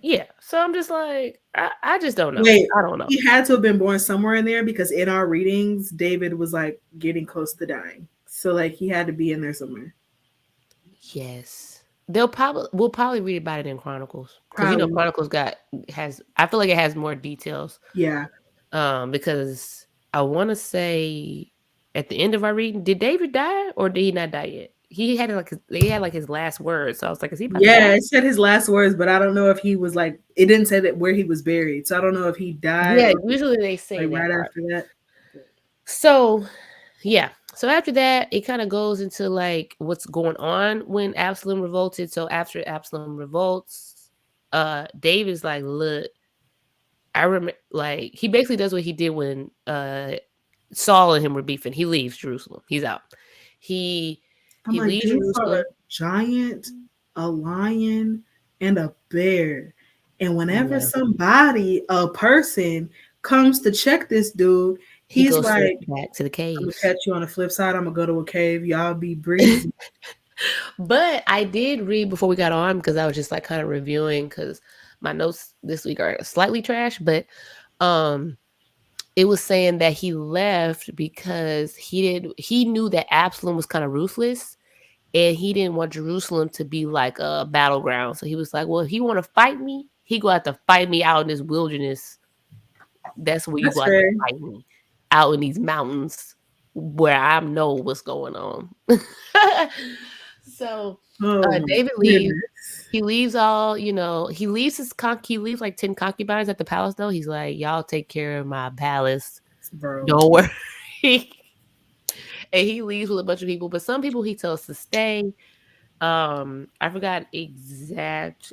Yeah, so I'm just like, I just don't know. Wait, I don't know. He had to have been born somewhere in there, because in our readings, David was like getting close to dying. So like he had to be in there somewhere. Yes. We'll probably read about it in Chronicles, because Chronicles I feel like it has more details. Yeah. Because I want to say at the end of our reading, did David die or did he not die yet? He had his last words. So I was like, is he about to die? It said his last words, but I don't know if he was like, it didn't say that where he was buried. So I don't know if he died. Yeah, usually they say like right after that. So yeah. So after that, it kind of goes into like what's going on when Absalom revolted. So after Absalom revolts, David's like, look, I remember, like, he basically does what he did when Saul and him were beefing. He leaves Jerusalem. He's out. He I'm he like, leaves they fought a Jerusalem. giant, a lion, and a bear. And whenever Yeah. somebody, a person, comes to check this dude, He he's goes straight like, back to the I'm gonna caves. catch you on the flip side. I'm gonna go to a cave. Y'all be breezy. But I did read before we got on because I was just like kind of reviewing because my notes this week are slightly trash, but um it was saying that he left because he knew that Absalom was kind of ruthless and he didn't want Jerusalem to be like a battleground. So he was like, well, if he want to fight me, he go have to fight me out in this wilderness. That's where you That's go have to fair. fight me, out in these mountains where I know what's going on. So Oh my David leaves. goodness, He leaves all, he leaves he leaves like 10 concubines at the palace though. He's like, y'all take care of my palace. bro. Don't worry. And he leaves with a bunch of people, but some people he tells to stay. I forgot exactly,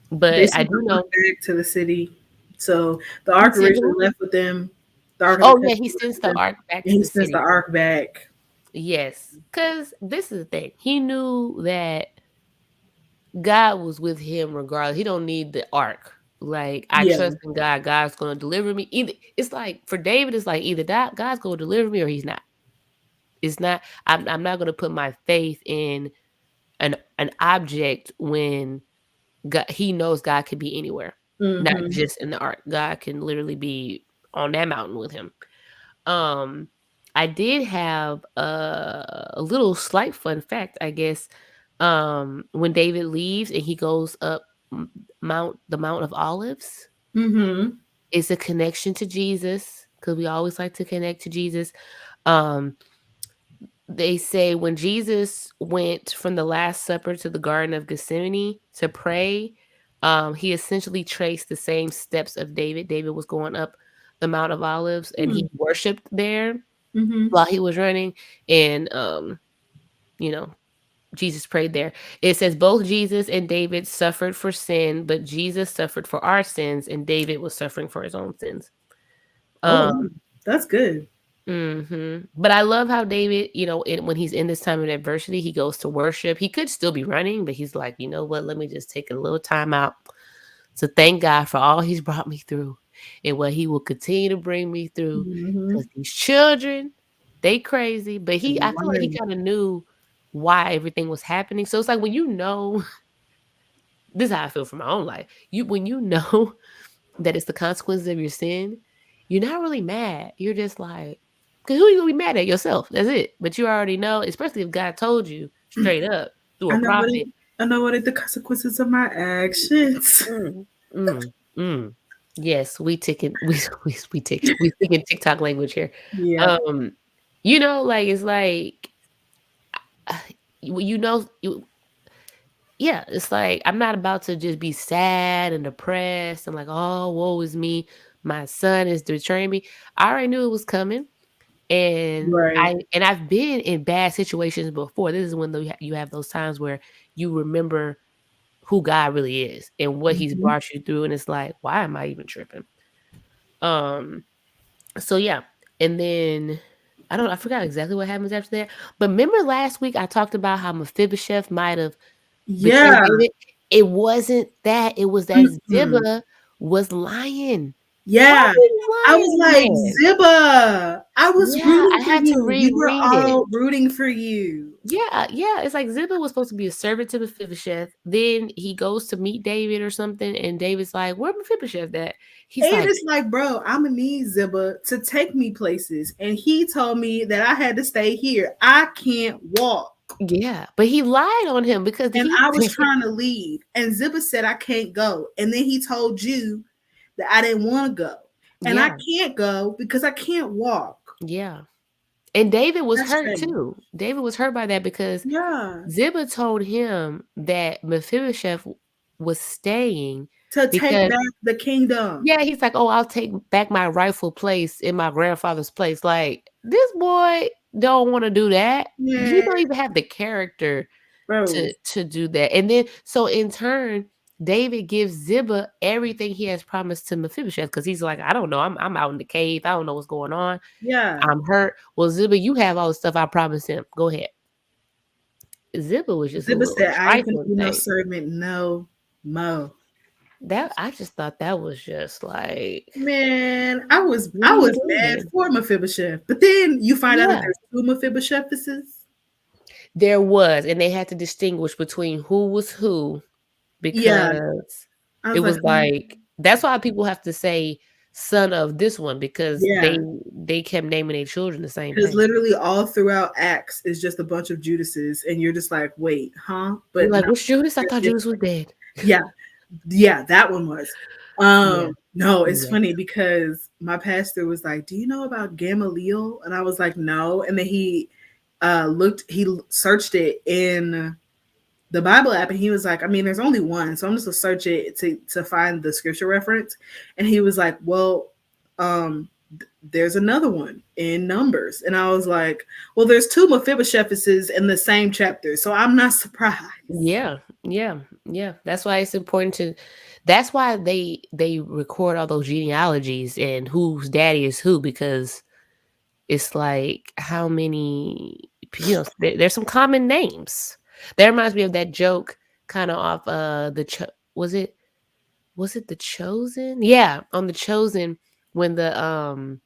They but I sent the do ark know back to the city. So the he ark said originally who? left with them. The ark of the Oh yeah, covenant he left sends with the them, ark back and to he the sends the city. ark back. Yes, because this is the thing. He knew that God was with him regardless. He don't need the ark. Like, I Yeah. trust in God. God's going to deliver me. Either it's like for David, it's like either that God's going to deliver me or he's not. It's not. I'm not going to put my faith in an object when God, he knows God could be anywhere, not Mm-hmm. just in the ark. God can literally be on that mountain with him. Um, I did have a little slight fun fact, I guess. When David leaves and he goes up the Mount of Olives, Mm-hmm. it's a connection to Jesus because we always like to connect to Jesus. Um, they say when Jesus went from the Last Supper to the Garden of Gethsemane to pray, he essentially traced the same steps of David. David was going up the Mount of Olives and he worshiped there Mm-hmm. while he was running. And, you know, Jesus prayed there. It says both Jesus and David suffered for sin, but Jesus suffered for our sins and David was suffering for his own sins. Oh, Um, wow. That's good. But I love how David, when he's in this time of adversity, he goes to worship. He could still be running, but he's like, you know what? Let me just take a little time out to thank God for all he's brought me through and what he will continue to bring me through. Mm-hmm. Because these children, they crazy. But I feel like he Right. kind of knew why everything was happening. So it's like when this is how I feel for my own life. When you know that it's the consequences of your sin, you're not really mad. You're just like, because who are you gonna be mad at? Yourself. That's it. But you already know, especially if God told you straight up through I a know what prophet. it. I know what are the consequences of my actions. Mm, mm, mm. Yes, we ticking. We ticking. We speaking TikTok language here. Yeah. Um, like it's like uh, you yeah, it's like I'm not about to just be sad and depressed and like, oh, woe is me. My son is betraying me. I already knew it was coming. And Right. I've been in bad situations before. This is when you have those times where you remember who God really is and what he's Mm-hmm. brought you through. And it's like, why am I even tripping? Um, so yeah. And then I forgot exactly what happens after that. But remember last week I talked about how Mephibosheth might have betrayed Yeah. David? It wasn't that. It was that Mm-mm. Ziba was lying. Why Yeah. was I he was lying like, on that? Ziba, I was Yeah, rooting I for had to you. We were reread it. all rooting for you. Yeah, yeah. It's like Ziba was supposed to be a servant to Mephibosheth. Then he goes to meet David or something, and David's like, "Where Mephibosheth at?" He's And like, it's like, bro, I'm gonna need Ziba to take me places. And he told me that I had to stay here. I can't walk. "Yeah," but he lied on him because And he I was trying to leave. And Ziba said I can't go. And then he told you that I didn't want to go. And I yeah, can't go because I can't walk. yeah. And David was That's hurt shame. too. David was hurt by that because Yeah. Ziba told him that Mephibosheth was staying to take because back the kingdom. yeah, he's like, "Oh, I'll take back my rightful place in my grandfather's place." Like, this boy don't want to do that. He Yeah, don't even have the character bro. to do that. And then so in turn, David gives Ziba everything he has promised to Mephibosheth because he's like, I don't know, I'm out in the cave. I don't know what's going on. Yeah. I'm hurt. Well, Ziba, you have all the stuff I promised him. Go ahead. Ziba was just a Ziba little said, I ain't gonna trifling be no thing. servant no more. That I just thought that was just like, Man, I was what I are you was mad doing? for Mephibosheth, but then you find out that Yeah. there's two Mephibosheths. There was, and they had to distinguish between who was who Yeah, because I it was like, was like that's why people have to say son of this one because yeah, they kept naming their children the same because thing. literally all throughout Acts is just a bunch of Judases, and you're just like, wait, huh? You're But like, no, which Judas? I thought Judas was dead. yeah, yeah, that one was. Yeah. No, it's Yeah. funny because my pastor was like, "Do you know about Gamaliel?" And I was like, "No." And then he searched it in the Bible app, and he was like, "I mean, there's only one, so I'm just gonna search it to find the scripture reference." And he was like, "Well, there's another one in Numbers," and I was like, "Well, there's two Mephibosheths in the same chapter, so I'm not surprised." Yeah. Yeah. Yeah. That's why it's important to that's why they record all those genealogies and whose daddy is who because it's like how many there's some common names. That reminds me of that joke kind of off was it The Chosen? Yeah, on The Chosen when the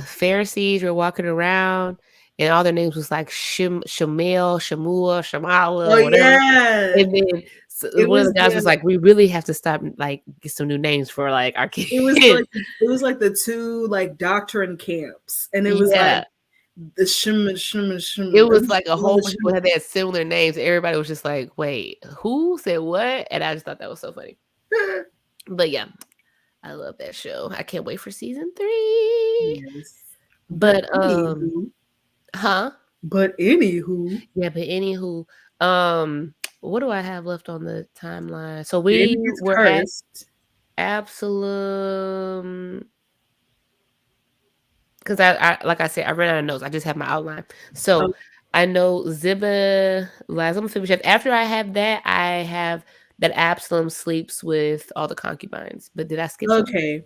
Pharisees were walking around and all their names was like Shamil, Shamua, Oh Shamala, whatever. yeah, And then it one of was the guys was like, "We really have to stop and like get some new names for like our it was kids." like it was like the two like doctrine camps, and it was like Yeah. the shim. It It was was like a all whole the bunch of people shim. had they had similar names. Everybody was just like, "Wait, who said what?" And I just thought that was so funny. But yeah, I love that show. I can't wait for season 3. Yes, but But anywho, huh? but anywho, Yeah, but anywho, what do I have left on the timeline? So we David gets were at cursed. Absalom because I like I said, I ran out of notes. I just have my outline. So Oh, I know Ziba, Lazarus Mephibosheth. After I have that, I have that Absalom sleeps with all the concubines. But did I skip something? okay,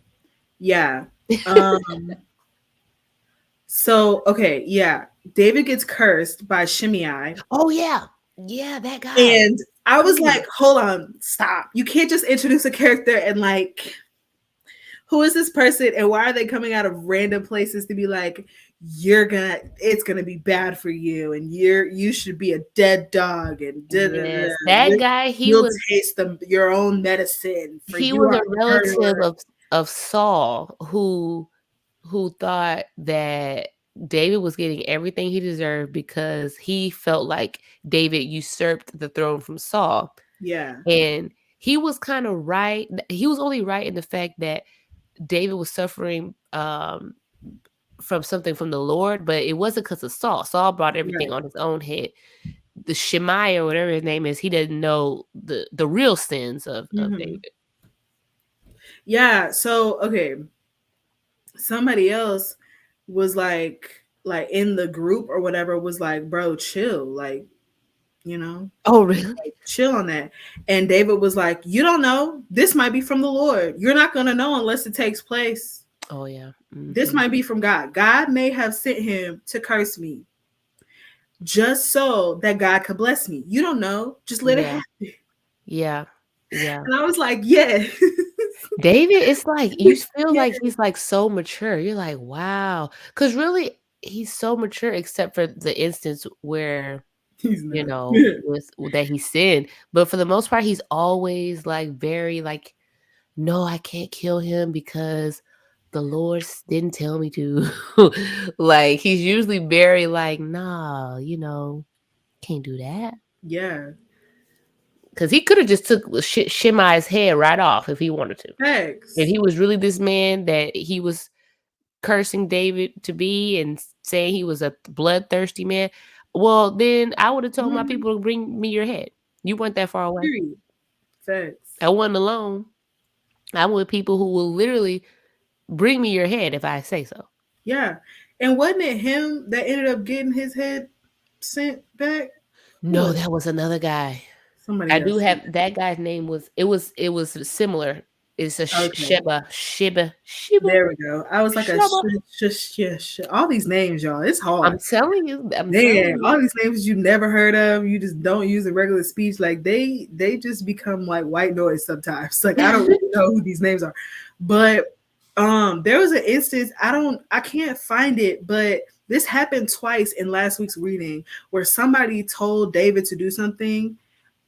yeah. Um. So okay, yeah. David gets cursed by Shimei, Oh yeah, yeah, that guy. and I was Ooh. like, hold on, stop. You can't just introduce a character and like who is this person and why are they coming out of random places to be like it's gonna be bad for you and you should be a dead dog and da, da, Yes, da. that guy. You'll taste your own medicine for He you was are a a relative murderer. of Saul who thought that David was getting everything he deserved because he felt like David usurped the throne from Saul. Yeah, And he was kind of right. He was only right in the fact that David was suffering from something from the Lord, but it wasn't because of Saul. Saul brought everything right. on his own head. The Shemaiah or whatever his name is, he didn't know the real sins of Hmm. David. Yeah, so okay, somebody else was like in the group or whatever was like, bro, chill, like, you know, Oh, really? like, chill on that. And David was like, you don't know, this might be from the Lord. You're not going to know unless it takes place. Oh, yeah. This Mhm. might be from God. God may have sent him to curse me just so that God could bless me. You don't know, just let it Yeah. happen. Yeah. Yeah. And I was like, yeah. David, it's like you feel Yeah, like he's like so mature. You're like, wow. Because really, he's so mature, except for the instance where, he's not. with that he sinned. But for the most part, he's always like very like, no, I can't kill him because the Lord didn't tell me to. Like he's usually very like, nah, can't do that. Yeah. Because he could have just took Shimei's head right off if he wanted to. If Thanks. he was really this man that he was cursing David to be and saying he was a bloodthirsty man, well, then I would have told my Mhm. people to bring me your head. You weren't that far away. Period. Facts. I wasn't alone. I'm with people who will literally bring me your head if I say so. Yeah. And wasn't it him that ended up getting his head sent back? Who No, was it? that was another guy. I Somebody do else. have that guy's name was it was similar. It's a Okay. Sheba. There we go. I was like a Sheba. all these names, y'all. It's I'm hard. telling you, I'm Man, telling you. all these names you never heard of, you just don't use in regular speech. Like they just become like white noise sometimes. Like I don't really know who these names are. But there was an instance, I can't find it, but this happened twice in last week's reading where somebody told David to do something.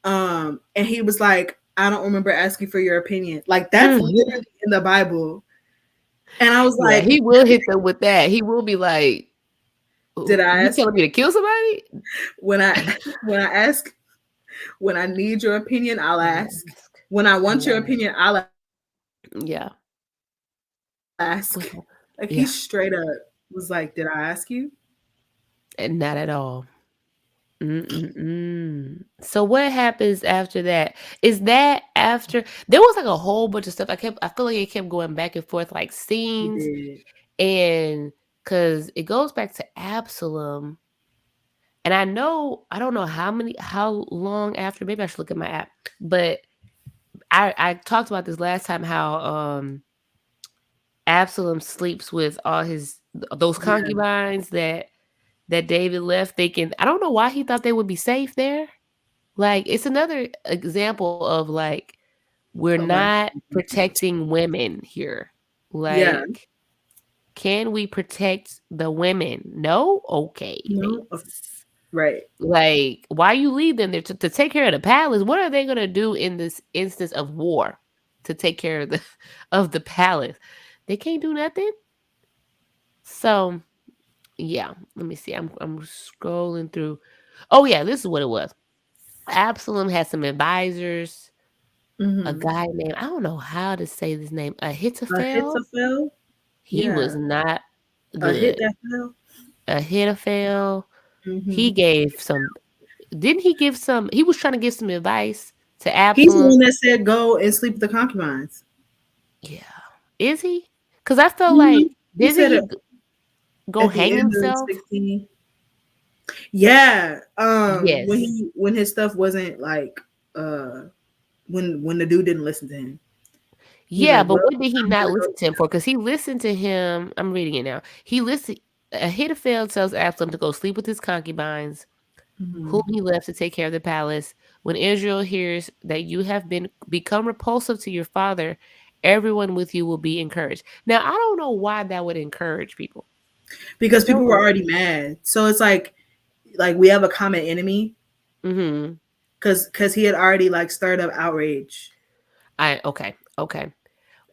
And he was like, I don't remember asking for your opinion. Like that's literally in the Bible. And I was Yeah, like, he will hit them with that. He will be like, did I "You ask telling me to kill somebody?" when I when I ask when I need your opinion, I'll I will ask. ask. When I I want your will ask. opinion, I'll Yeah. ask. What's that? Like he Yeah. straight up was like, did I ask you? And not at all. Mm-mm-mm. So what happens after that? Is that after there was like a whole bunch of stuff. I feel like it kept going back and forth like He scenes did. and because it goes back to Absalom. And I don't know how long after, maybe I should look at my app, but I talked about this last time how Absalom sleeps with all those Yeah. concubines that David left thinking I don't know why he thought they would be safe there. Like it's another example of like we're A lack not of commitment. protecting women here. Yeah. Like can we protect the women? No? Okay, No. thanks. Right. Like, why you leave them there to take care of the palace? What are they gonna do in this instance of war to take care of the of the palace? They can't do nothing. So yeah, let me see. I'm scrolling through. Oh yeah, this is what it was. Absalom had some advisors. A Mm-hmm. guy named I don't know how to say this name. Ahithophel. Ahithophel. He was Yeah. not A hit good. that fell. Ahithophel. He Mm-hmm. gave some. Didn't he give some? He was trying to give some advice to He's the Absalom. one that said go and sleep with the concubines. Yeah. Is he? Because I felt Mm-hmm. like He didn't said he it go at the hang end of himself? 16. Yeah. Yes. When his stuff wasn't like uh when the dude didn't listen to him. He's Yeah, like, but well, what did he I'm not gonna listen go. to him for? Because he listened to him. I'm reading it now. He listened. Ahithophel tells Absalom to go sleep with his concubines, whom Mhm. he left to take care of the palace. When Israel hears that you have become repulsive to your father, everyone with you will be encouraged. Now, I don't know why that would encourage people. I Because people don't were know. already mad. So it's like we have a common enemy Mm-hmm. because he had already like stirred up outrage. Okay.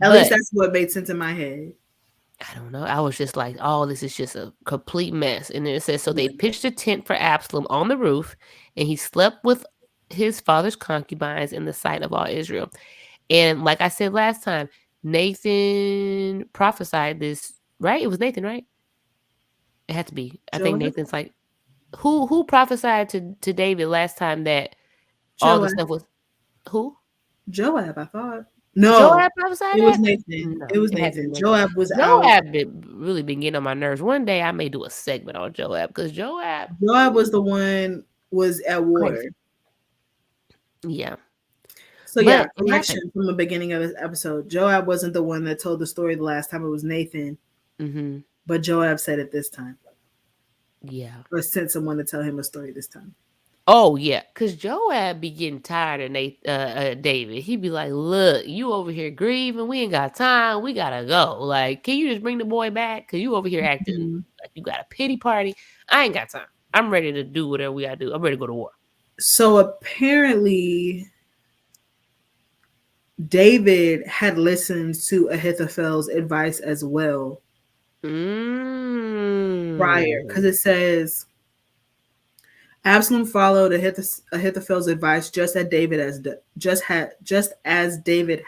At least But that's what made sense in my head. I don't know. I was just like, oh, this is just a complete mess. And then it says, so they Yeah. pitched a tent for Absalom on the roof, and he slept with his father's concubines in the sight of all Israel. And like I said last time, Nathan prophesied this, right? It was Nathan, right? It had to be. I think Joab? Nathan's like who prophesied to David last time that all the Joab. stuff was who? Joab, I thought. No, Joab prophesied it was that? Nathan. It No, was it had to be Nathan. Nathan. Joab was out. Joab really been getting on my nerves. One day I may do a segment on Joab because Joab, Joab was the one was at war. crazy. Yeah, So yeah, but it happened. correction from the beginning of this episode. Joab wasn't the one that told the story the last time. It was Nathan, Hmm. but Joab said it this time, Yeah. or sent someone to tell him a story this time. Oh yeah, cause Joab be getting tired of David. He be like, "Look, you over here grieving. We ain't got time. We gotta go. Like, can you just bring the boy back? Cause you over here acting Mhm. like you got a pity party. I ain't got time. I'm ready to do whatever we gotta do. I'm ready to go to war." So apparently, David had listened to Ahithophel's advice as well prior, because Mm. it says Absalom followed Ahithophel's advice just as David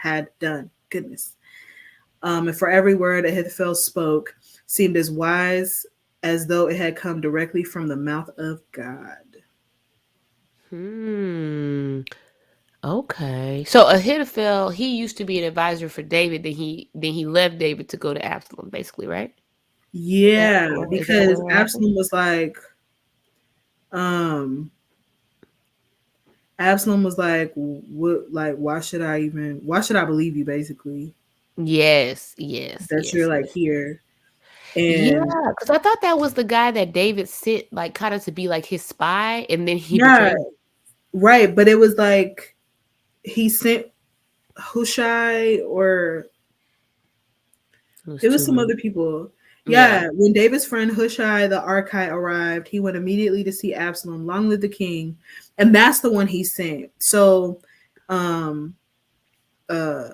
had done. Goodness. And for every word Ahithophel spoke seemed as wise as though it had come directly from the mouth of God. Hmm. Okay. So Ahithophel, he used to be an advisor for David, then he left David to go to Absalom, basically, right? Yeah, Is that because what happened? Absalom was like, um, Absalom was like, what, like, why should I believe you, basically, Yes, yes, that you're yes, like yes. here. Yeah, And because I thought that was the guy that David sent, like, kind of to be like his spy, and then he yeah, betrayed him. right. But it was like he sent Hushai, or It was it was too some many. other people. Yeah. Yeah, when David's friend Hushai the Archite arrived, he went immediately to see Absalom. Long live the king, and that's the one he sent. So, um, uh,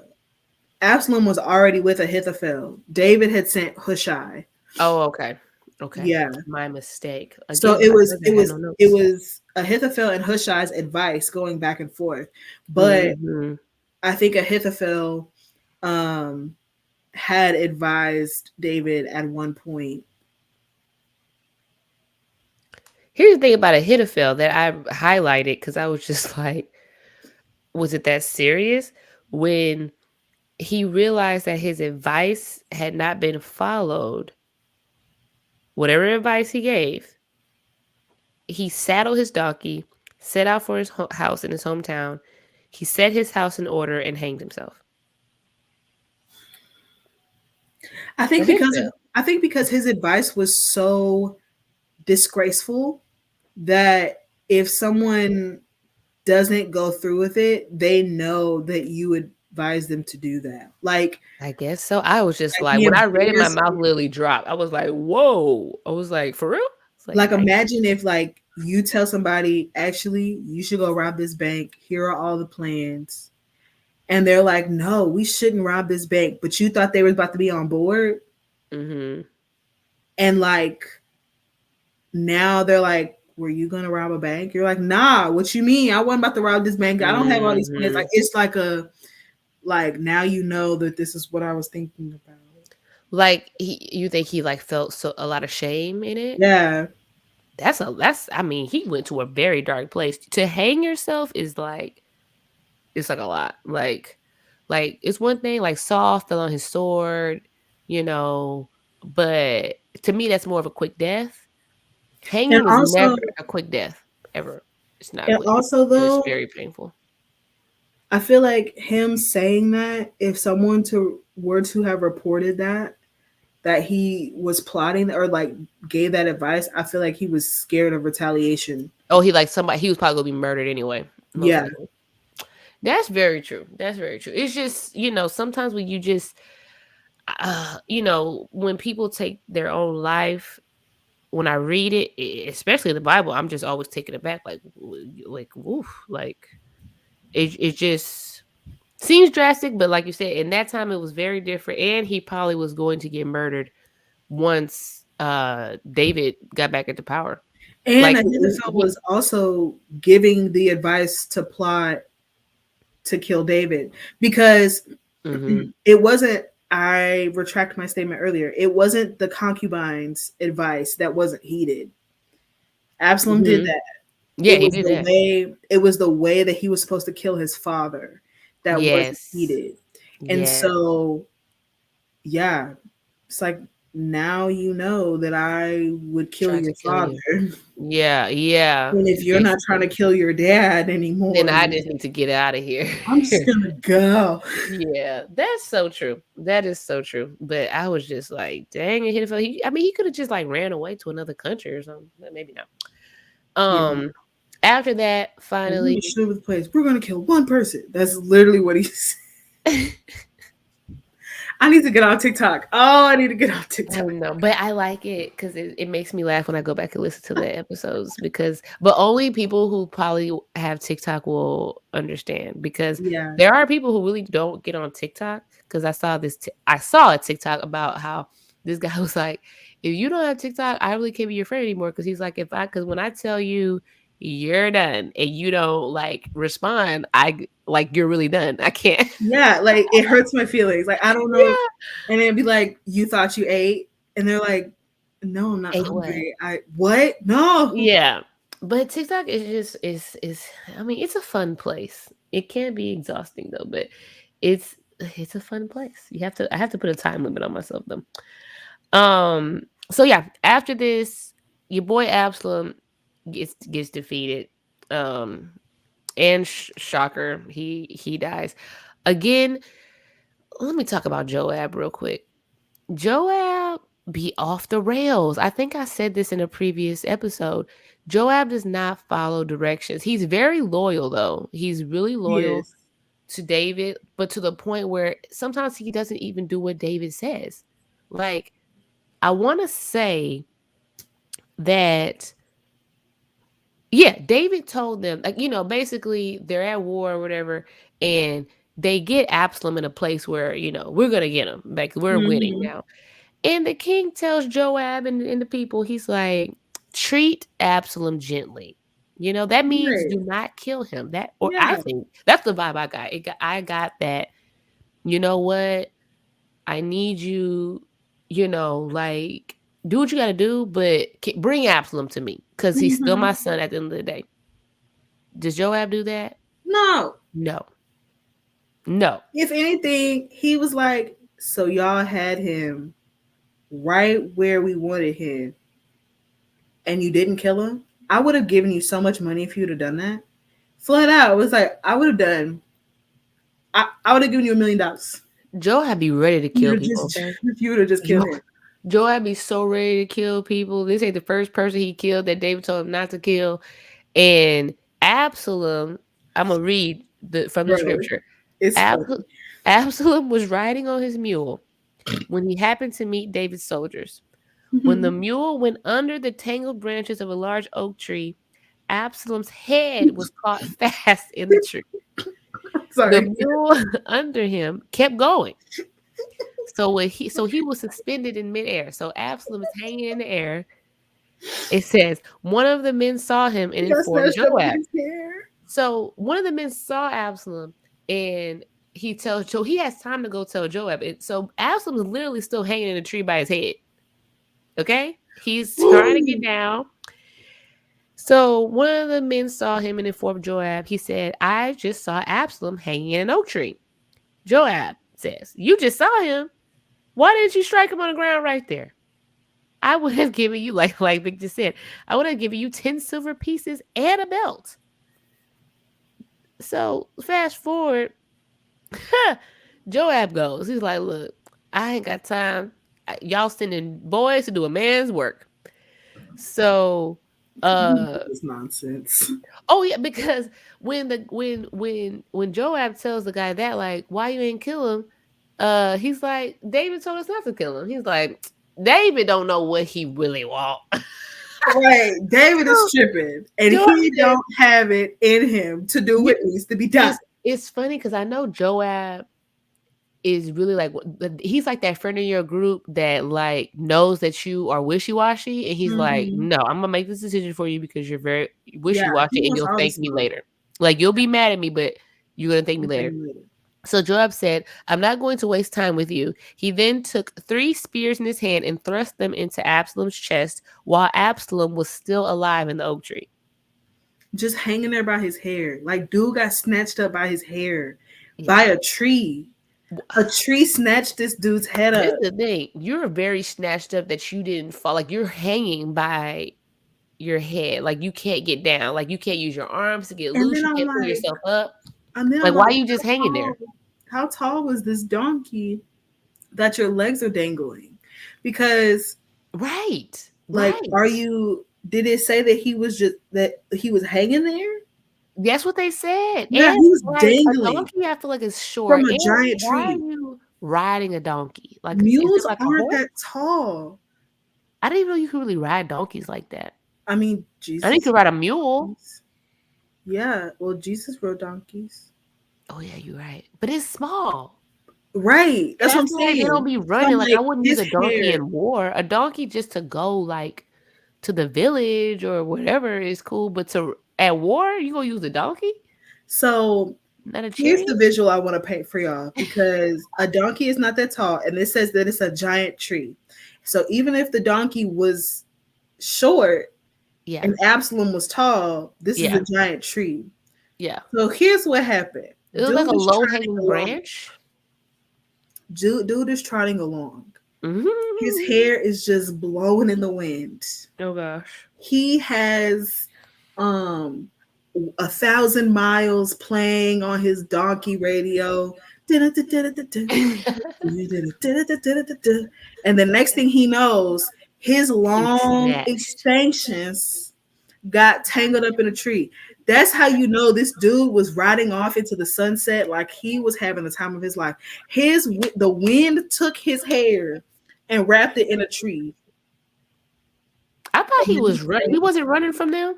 Absalom was already with Ahithophel. David had sent Hushai. Oh, okay. Okay. Yeah, My mistake. so Again, I told you I had no it notes. was Ahithophel and Hushai's advice going back and forth, but Hmm. I think Ahithophel um had advised David at one point. Here's the thing about Ahithophel that I highlighted because I was just like, was it that serious? When he realized that his advice had not been followed, whatever advice he gave, he saddled his donkey, set out for his house in his hometown. He set his house in order and hanged himself. I think because Ahithophel. I think because his advice was so disgraceful that if someone doesn't go through with it, they know that you advise them to do that. I guess so. I was just Like like, he when I read it, my embarrassed mouth me. literally dropped. I was like, whoa. I was like, for real? It's like, Like, yikes. imagine if like you tell somebody, actually, you should go rob this bank. Here are all the plans. And they're like, no, we shouldn't rob this bank. But you thought they were about to be on board. Mm-hmm. And like now they're like, were you gonna rob a bank? You're like, nah, what you mean? I wasn't about to rob this bank. I don't have all these plans. Mm-hmm. Like, it's like a, like, now you know that this is what I was thinking about. Like you think he like felt so a lot of shame in it? Yeah. That's I mean, he went to a very dark place. To hang yourself is like it's like a lot. Like it's one thing like Saul fell on his sword, you know, but to me that's more of a quick death. And Hanging is never also a quick death ever. It's not and quick. also It's though, very painful. I feel like him saying that, if someone to were to have reported that he was plotting or like gave that advice, I feel like he was scared of retaliation. Oh, he was probably gonna be murdered anyway, most Yeah. likely. That's very true. That's very true. It's just, sometimes when you just when people take their own life, when I read it, especially in the Bible, I'm just always taken aback, like, woof, like it just seems drastic, but like you said, in that time it was very different, and he probably was going to get murdered once David got back into power. And Like Ahithophel was also giving the advice to plot to kill David, because hmm it wasn't, I retract my statement earlier. It wasn't the concubine's advice that wasn't heeded. Absalom did hmm that. yeah, he did that. It was the way that he was supposed to kill his father that wasn't Yes, heeded. And yes. so, yeah, it's like, now you know that I would kill Tried your to kill father. you. Yeah, yeah. And if you're not trying to Basically, kill your dad then anymore, I just need to get out of here. I'm just gonna go. Yeah, that's so true. That is so true. But I was just like, dang, it hit him. I mean, he could have just like ran away to another country or something. But maybe not. Yeah. After that, We're gonna finally, shoot with the place. We're gonna kill one person. That's literally what he said. I need to get on TikTok. Oh, I need to get on I TikTok. don't know, but I like it because it makes me laugh when I go back and listen to the episodes but only people who probably have TikTok will understand because Yeah. there are people who really don't get on TikTok because I saw a TikTok about how this guy was like, if you don't have TikTok, I really can't be your friend anymore because he's like, because when I tell you you're done and you don't like respond, I like you're really done. I can't. Yeah, like it hurts my feelings. Like, I don't know. Yeah. And it'd be like, you thought you ate? And they're like, no, I'm not Ate what? hungry. I what? No. Yeah. But TikTok is just is I mean, it's a fun place. It can be exhausting though, but it's it's a fun place. I have to put a time limit on myself though. So yeah, after this, your boy Absalom gets defeated. Um and shocker, he dies. Again, let me talk about Joab real quick. Joab be off the rails. I think I said this in a previous episode. Joab does not follow directions. He's very loyal though. He's really loyal Yes. to David, but to the point where sometimes he doesn't even do what David says. Like, I want to say that, yeah, David told them, like, basically they're at war or whatever, and they get Absalom in a place where, we're going to get him. Like, we're winning Mm-hmm. now. And the king tells Joab and the people, he's like, treat Absalom gently. That means Right. do not kill him. Or I Yeah. think that's the vibe I got. I got that, you know what? I need you, like, do what you got to do, but bring Absalom to me because he's still Mm-hmm. my son at the end of the day. Does Joab do that? No. No. No. If anything, he was like, so y'all had him right where we wanted him and you didn't kill him? I would have given you so much money if you would have done that. Flat out. It was like, I would have done, I would have given you $1,000,000. Joab be ready to You kill would have people, just, okay? if you would have just killed him. Joab be so ready to kill people. This ain't the first person he killed that David told him not to kill. And Absalom, I'm gonna read from the Bro, scripture. it's Absalom, funny. Absalom was riding on his mule when he happened to meet David's soldiers. When the mule went under the tangled branches of a large oak tree, Absalom's head was caught fast in the tree. The Sorry. mule under him kept going. So he was suspended in midair. So Absalom is hanging in the air. It says one of the men saw him and He got informed snatched up by Joab. his hair. So one of the men saw Absalom and so he has time to go tell Joab. So Absalom is literally still hanging in a tree by his head. Okay? He's trying to get down. So one of the men saw him and informed Joab. He said, I just saw Absalom hanging in an oak tree. Joab says, you just saw him? Why didn't you strike him on the ground right there? I would have given you, like Vic just said, I would have given you 10 silver pieces and a belt. So fast forward, Joab goes. He's like, look, I ain't got time. Y'all sending boys to do a man's work. So This nonsense. oh yeah, because when Joab tells the guy that, like, why you ain't kill him, he's like, David told us not to kill him. He's like, David don't know what he really want. Right. David is tripping. And Joab he said, don't have it in him to do what needs to be done. it's funny because I know Joab is really like, he's like that friend in your group that like knows that you are wishy-washy, and he's like, Mm-hmm. no, I'm gonna make this decision for you because you're very Yeah. wishy-washy, He and wants you'll all the thank me smoke. later. Like, you'll be mad at me, but you're gonna thank me later. So Joab said, I'm not going to waste time with you. He then took 3 spears in his hand and thrust them into Absalom's chest while Absalom was still alive in the oak tree. Just hanging there by his hair. Like, dude got snatched up by his hair. Yeah. By a tree. A tree snatched this dude's head up. Here's the thing. You're very snatched up that you didn't fall. Like, you're hanging by your head. Like, you can't get down. Like, you can't use your arms to get And loose. then You I'm can't pull like, yourself up. Like, why are you just hanging there? How tall was this donkey that your legs are dangling? Because Right. like, Right. did it say that he was hanging there? That's what they said. Yeah, And he was like, a dangling donkey, I feel like, is from short. a And giant why are tree. you riding a donkey? Like, is it Mules like a aren't horse? that tall. I didn't even know you could really ride donkeys like that. I mean, I think you Jesus. could ride a mule. Yeah, well, Jesus rode donkeys. Oh yeah, you're right. But it's small. Right. That's And what I I'm feel like they saying. don't be So running. I'm Like, like, I wouldn't use his a donkey hair. in war. A donkey just to go like to the village or whatever is cool. But at war, you gonna use a donkey? So Not a here's chariot? the visual I want to paint for y'all, because a donkey is not that tall, and it says that it's a giant tree. So even if the donkey was short Yeah. and Absalom was tall, this is Yeah. a giant tree. Yeah. So here's what happened. It was like a Dude is low trotting hanging along. branch. Dude is trotting along. His Mm-hmm. hair is just blowing in the wind. Oh gosh. He has 1,000 miles playing on his donkey radio. And the next thing he knows, his He long snatched. extensions got tangled up in a tree. That's how you know this dude was riding off into the sunset like he was having the time of his life. The wind took his hair and wrapped it in a tree. I thought And he then he was running. He sank. wasn't running from them.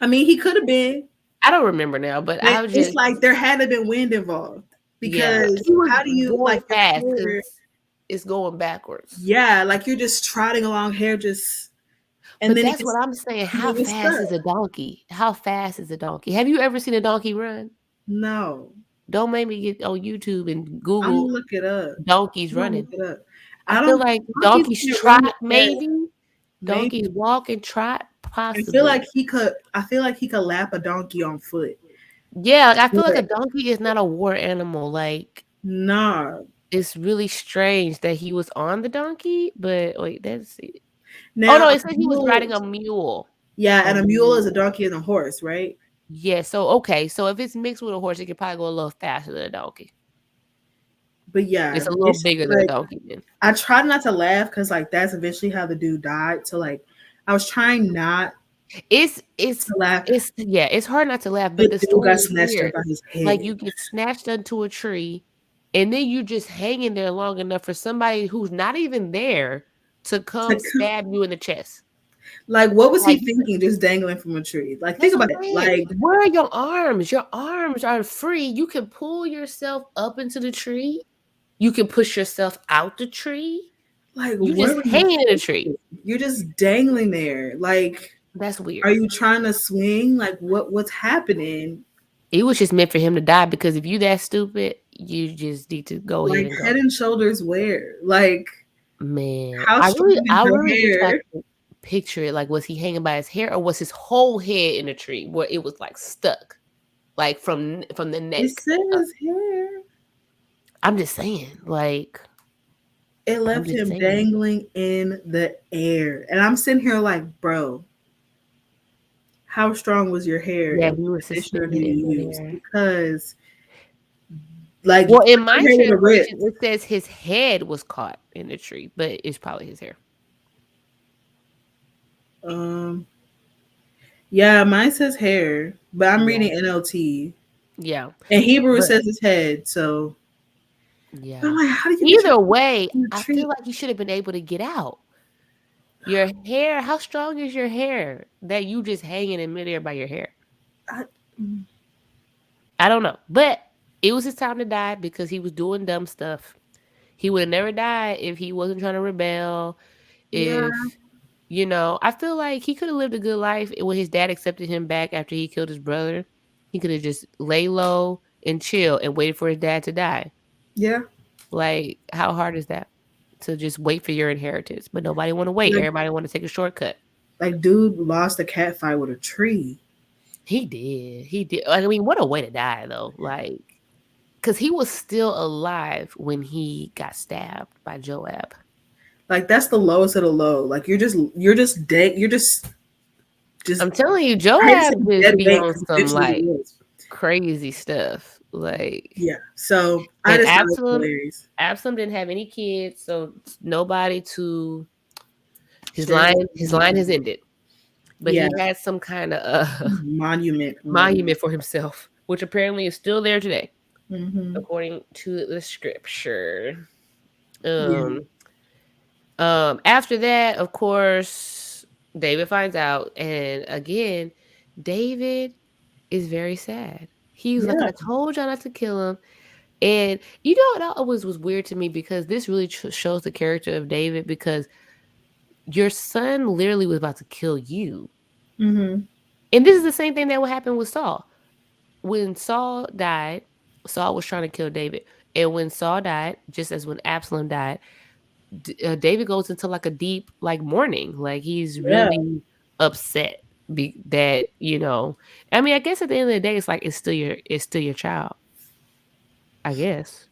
I mean, he could have been, I don't remember now, but but I was it's just like there had to been wind involved yeah. because He was how do you going like your fast hair? because it's going backwards. Yeah, like you're just trotting along hair, just and But then it that's gets what I'm saying. and How it gets fast stuck. is a donkey? How fast is a donkey? Have you ever seen a donkey run? No, Don't make me get on YouTube and I'm gonna Google look it up. donkeys I'm gonna look running. it up. I I feel don't. like Monkeys donkeys can't run trot, that fast. maybe. Donkeys Maybe walk and trot, I feel like possibly. he could. I feel like he could lap a donkey on foot. Yeah, like I feel like a But donkey is not a war animal. Like nah. it's really strange that he was on the donkey, but wait, that's it. Oh Now no, a it said he was mule. riding a mule. Yeah, A and a mule is a mule. donkey and a horse, right? Yeah, so okay, so if it's mixed with a horse, it could probably go a little faster than a donkey. But yeah, It's a little it's bigger than a like donkey then. I tried not to laugh because like that's eventually how the dude died. So like I was trying not It's it's to laugh. it's yeah, it's hard not to laugh, but The the dude story got is snatched up weird. by his Like head. you get snatched onto a tree, and then you just hanging there long enough for somebody who's not even there to come Like, stab you in the chest. like, what was he Like thinking just dangling from a tree? Like think that's what about it. I'm saying. Like Where are your arms? Your arms are free. You can pull yourself up into the tree. You can push yourself out the tree. You what just were you hanging in a tree. thinking? You're just dangling there. Like, That's are weird. you trying to swing? Like what's happening? It was just meant for him to die because if you that stupid, you just need to go ahead Like and head go. and shoulders where? Like Man, how strong is I your really wish I hair? could picture it. Like, was he hanging by his hair, or was his whole head in a tree where it was like stuck, like from the It neck up? says hair. I'm just saying, like, It I'm left just him saying. dangling in the air. And I'm sitting here like, bro, how strong was your hair Yeah, and he what was conditioner do suspended in you use? midair. Because like Well, in my your hair would have translation, ripped. it says his head was caught in the tree, but it's probably his hair. Um yeah, mine says hair, but I'm Yeah, reading NLT. yeah, And Hebrew it but says his head, so I'm yeah. like, how do you get your Either way, in the I tree? feel like you should have been able to get out. Your hair, how strong is your hair that you just hanging in midair by your hair? I, I don't know. But it was his time to die because he was doing dumb stuff. He would have never died if he wasn't trying to rebel. yeah, If, I feel like he could have lived a good life when his dad accepted him back after he killed his brother. He could have just lay low and chill and waited for his dad to die. yeah. Like, how hard is that? To just wait for your inheritance. But nobody want to wait. Like Everybody want to take a shortcut. dude lost a cat fight with a tree. He did. He did. I mean, what a way to die, though. Like, because he was still alive when he got stabbed by Joab. Like that's the lowest of the low. Like you're just I'm telling you, I hate to say Joab just dead be weight on because some eventually he like was. crazy stuff. Like, Yeah. So I and just thought it was hilarious. Absalom didn't have any kids, so nobody to Share his line has ended. But yeah, he had some kind of monument. monument for himself, which apparently is still there today, Mm-hmm. according to the scripture. Yeah. Um, after that, of course, David finds out, and again, David is very sad. He's like, Yeah. "I told y'all not to kill him," and you know what always was weird to me because this really shows the character of David because your son literally was about to kill you, Mm-hmm. and this is the same thing that would happen with Saul. When Saul died, Saul was trying to kill David, and when Saul died, just as when Absalom died, David goes into like a deep like mourning, like he's Yeah. really upset. that, I mean, I guess at the end of the day, it's like it's still your child. I guess.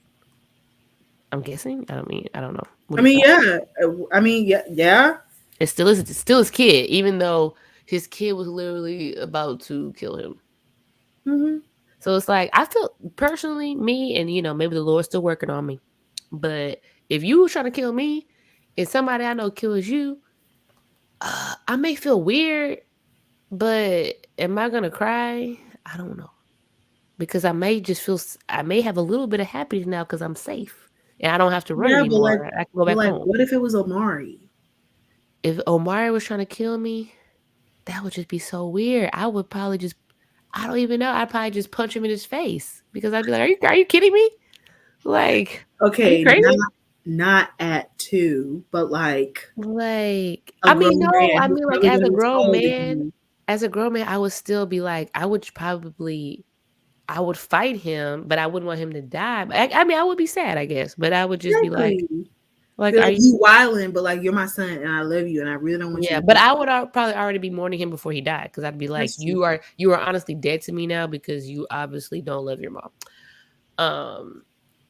I'm guessing. I don't know. What I do you mean, thought? yeah. I mean, yeah. It's still his kid, even though his kid was literally about to kill him. Mm-hmm. So it's like I feel personally, me, and maybe the Lord's still working on me. But if you were trying to kill me, and somebody I know kills you, I may feel weird, but am I gonna cry? I don't know, because I may have a little bit of happiness now because I'm safe and I don't have to run Yeah, anymore. I can go back home. what if it was Omari? If Omari was trying to kill me, that would just be so weird. I would probably just, I don't even know. I'd probably just punch him in his face because I'd be like, "Are you kidding me? Like, are you Okay, crazy?" not at 2, but like Like, a I mean, grown no, man I who's mean, like, probably gonna be taller than you. as a grown man, I would still be like, I would fight him, but I wouldn't want him to die. But I mean, I would be sad, I guess, but I would just be Exactly. like, Be are like, you? you wilding, but like you're my son and I love you and I really don't want you Yeah, to but die. I would probably already be mourning him before he died because I'd be like, That's true. you are honestly dead to me now because you obviously don't love your mom. Um,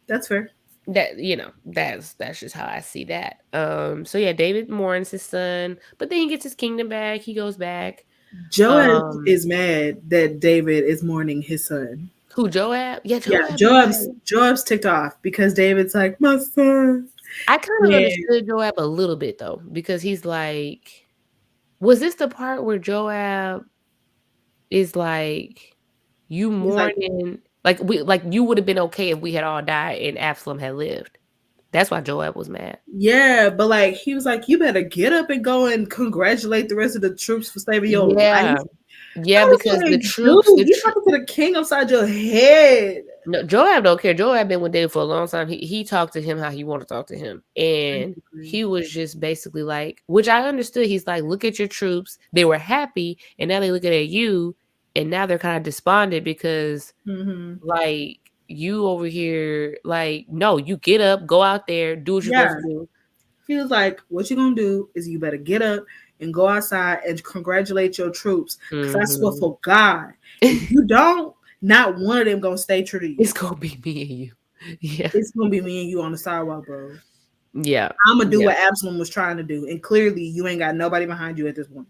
That's fair. that's just how I see that. So yeah, David mourns his son, but then he gets his kingdom back. He goes back. Joab Um, is mad that David is mourning his son. who, Joab? Yeah, Yeah, Joab be like, Joab's ticked off because David's like, my son. I kind of And understood Joab a little bit though, because he's like, was this the part where Joab is like, you he's like, mourning, like you would have been okay if we had all died and Absalom had lived. That's why Joab was mad. yeah, but like he was like, you better get up and go and congratulate the rest of the troops for saving your life. Yeah, yeah, I was because like, dude, you talking to the king upside your head. no, Joab don't care. Joab been with David for a long time. He talked to him how he wanted to talk to him, and Basically. he was just basically like, which I understood. He's like, look at your troops; they were happy, and now they looking at you, and now they're kind of despondent because, like, you over here, like, no, you get up, go out there, do what you're Yeah. supposed to do. He was like, what you gonna do is you better get up and go outside and congratulate your troops. Because I swear for God, if you don't, not one of them gonna stay true to you. It's gonna be me and you. Yeah. It's gonna be me and you on the sidewalk, bro. Yeah. I'm gonna do Yeah. what Absalom was trying to do, and clearly you ain't got nobody behind you at this point.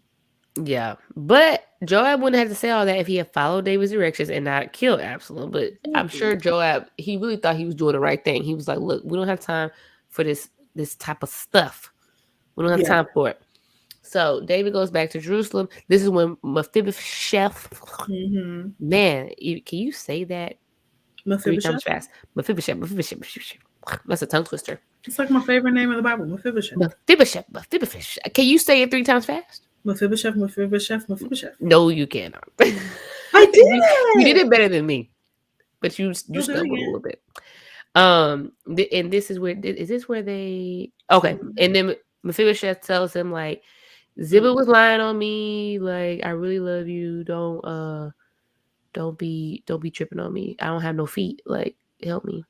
Yeah. But Joab wouldn't have to say all that if he had followed David's directions and not killed Absalom. But I'm sure Joab, he really thought he was doing the right thing. He was like, look, we don't have time for this type of stuff. We don't have time for it. So David goes back to Jerusalem. This is when Mephibosheth, man, can you say that 3 times fast? Mephibosheth. That's a tongue twister. It's like my favorite name in the Bible, Mephibosheth. Mephibosheth. Can you say it 3 times fast? Mephibosheth. No, you cannot. I did. You did it better than me, but you stumbled a little bit. And this is where they? Okay, and then Mephibosheth tells him like, Ziba was lying on me. Like, I really love you. Don't be tripping on me. I don't have no feet. Like, help me.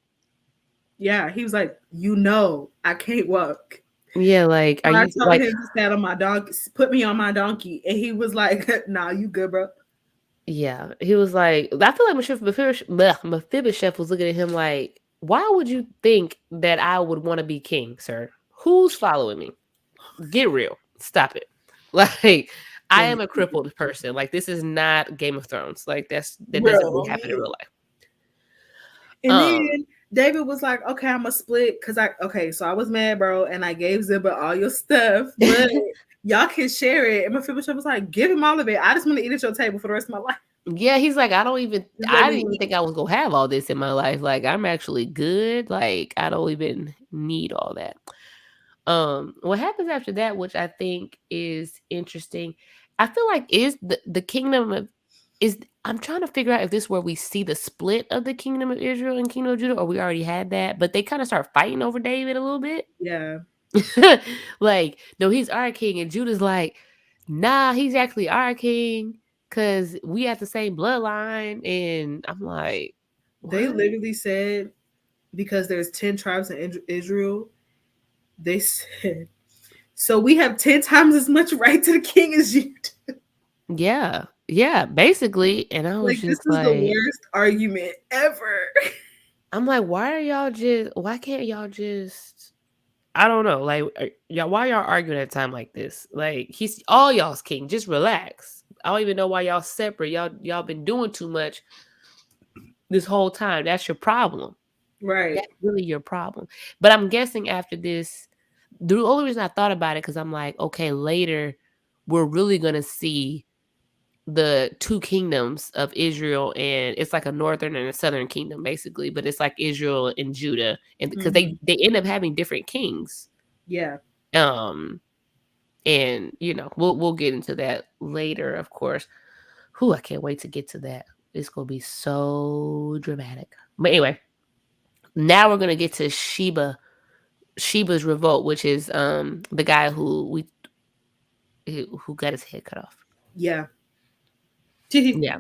Yeah, he was like, I can't walk. Yeah, like, I told like him to stand on my donkey, put me on my donkey, and he was like, "Nah, you good, bro." Yeah, he was like, I feel like Mephibosheth was looking at him like, why would you think that I would want to be king, sir? Who's following me? Get real. Stop it. Like, I am a crippled person. Like, this is not Game of Thrones. Like, that doesn't really happen in real life. And then David was like, okay, I'm gonna split because so I was mad, bro, and I gave Ziba all your stuff, but y'all can share it. And Mephibosheth was like, give him all of it. I just want to eat at your table for the rest of my life. Yeah, he's like, I didn't even think I was gonna have all this in my life. Like, I'm actually good. Like, I don't even need all that. What happens after that, which I think is interesting, I feel like is the kingdom of I'm trying to figure out if this is where we see the split of the kingdom of Israel and kingdom of Judah, or we already had that, but they kind of start fighting over David a little bit. Yeah. Like, no, he's our king, and Judah's like, nah, he's actually our king because we have the same bloodline. And I'm like, what? They literally said, because there's 10 tribes in Israel, they said, so we have 10 times as much right to the king as you do. Yeah, basically. And I was Like, this just is the like, worst argument ever. I'm like, why can't y'all just, I don't know, like, y'all, why y'all arguing at a time like this? Like, he's all y'all's king. Just relax. I don't even know why y'all separate. Y'all been doing too much this whole time. That's your problem. Right, That's really your problem. But I'm guessing after this, the only reason I thought about it because I'm like, okay, later we're really gonna see the two kingdoms of Israel, and it's like a northern and a southern kingdom basically, but it's like Israel and Judah, and because mhm, they end up having different kings. yeah, Um, and we'll get into that later, of course. Who I can't wait to get to that. It's gonna be so dramatic. But anyway, now we're gonna get to Sheba's revolt, which is the guy who got his head cut off. yeah. Yeah.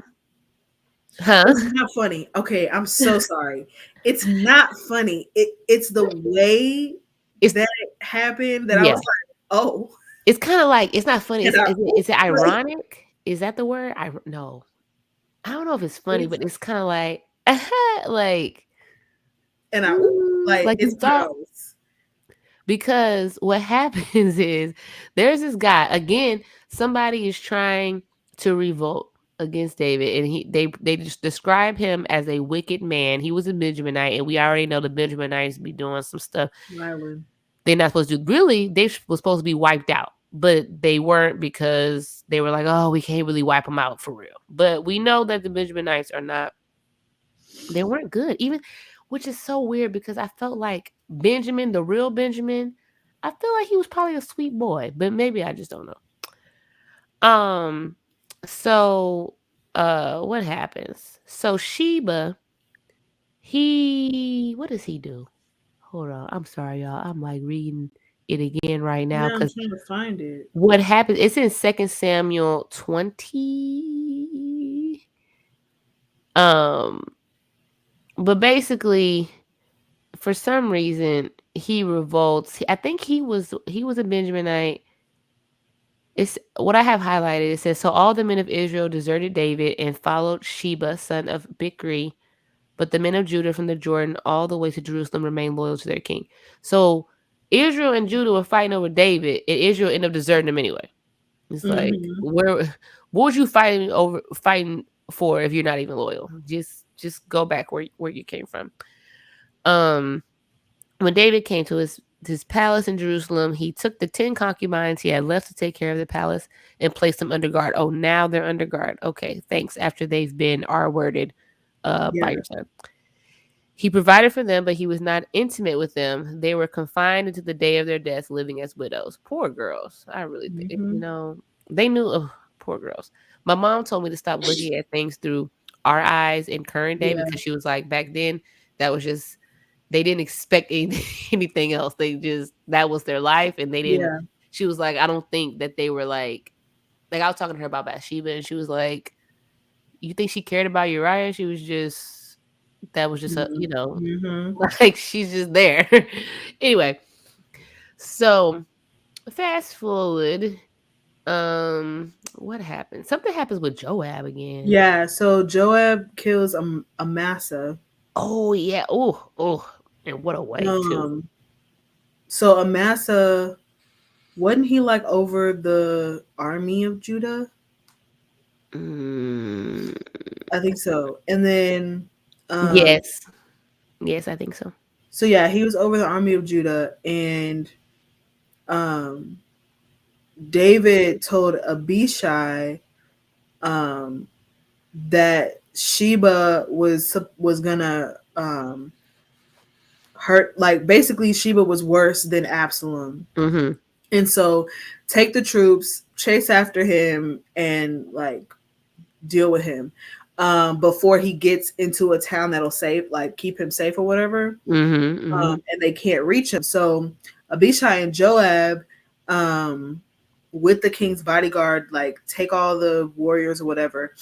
Huh? It's not funny. Okay, I'm so sorry. It's not funny. It's the way It's that it happened that I yeah. was like, "Oh," It's kind of like it's not funny. and Is, I is, it, ooped, is it like, ironic? Is that the word? I no. I don't know if it's funny, it's but it's kind of like like and I ooped, like, like you it's one of thought. those. Because what happens is there's this guy again. Somebody is trying to revolt against David, and they just describe him as a wicked man. He was a Benjaminite, and we already know the Benjaminites be doing some stuff Smiling. they're not supposed to do. Really, they were supposed to be wiped out, but they weren't because they were like, oh, we can't really wipe them out for real. But we know that the Benjaminites are not. They weren't good, even, which is so weird because I felt like Benjamin, the real Benjamin, I feel like he was probably a sweet boy, but maybe I just don't know. So what happens? So Sheba, what does he do? Hold on. I'm sorry, y'all. I'm like reading it again right now Yeah, I'm because trying to find it. what happens, it's in 2 Samuel 20. Um, but basically, for some reason, he revolts. I think he was a Benjaminite. It's what I have highlighted. It says, so all the men of Israel deserted David and followed Sheba, son of Bichri, but the men of Judah from the Jordan all the way to Jerusalem remained loyal to their king. So Israel and Judah were fighting over David, and Israel ended up deserting him anyway. It's like, Mhm. what would you fighting for if you're not even loyal? Just go back where you came from. Um, when David came to his palace in Jerusalem, he took the 10 concubines he had left to take care of the palace and placed them under guard. Oh, now they're under guard. Okay, thanks. After they've been R-worded by Yeah. your son. He provided for them, but he was not intimate with them. They were confined until the day of their death, living as widows. Poor girls. I really think, Mhm. they knew, oh, poor girls. My mom told me to stop looking at things through our eyes in current day Yeah. because she was like, back then, that was just, they didn't expect anything else. That was their life. And Yeah. she was like, I don't think that they were I was talking to her about Bathsheba, and she was like, you think she cared about Uriah? She was just, that was just Mhm. Mhm. like she's just there. Anyway, so fast forward. What happens? Something happens with Joab again. Yeah, so Joab kills Amasa. Oh yeah. Oh, and what a way too. Um, so Amasa, wasn't he like over the army of Judah? Mm, I think so. And then, um, yes, yes, I think so. so yeah, he was over the army of Judah, and um, David told Abishai um, that Sheba was gonna hurt. Like basically, Sheba was worse than Absalom, Mm-hmm. and so take the troops, chase after him, and like deal with him before he gets into a town that'll save, like keep him safe or whatever. Mm-hmm. Mm-hmm. And they can't reach him. So Abishai and Joab, um, with the king's bodyguard, like take all the warriors or whatever,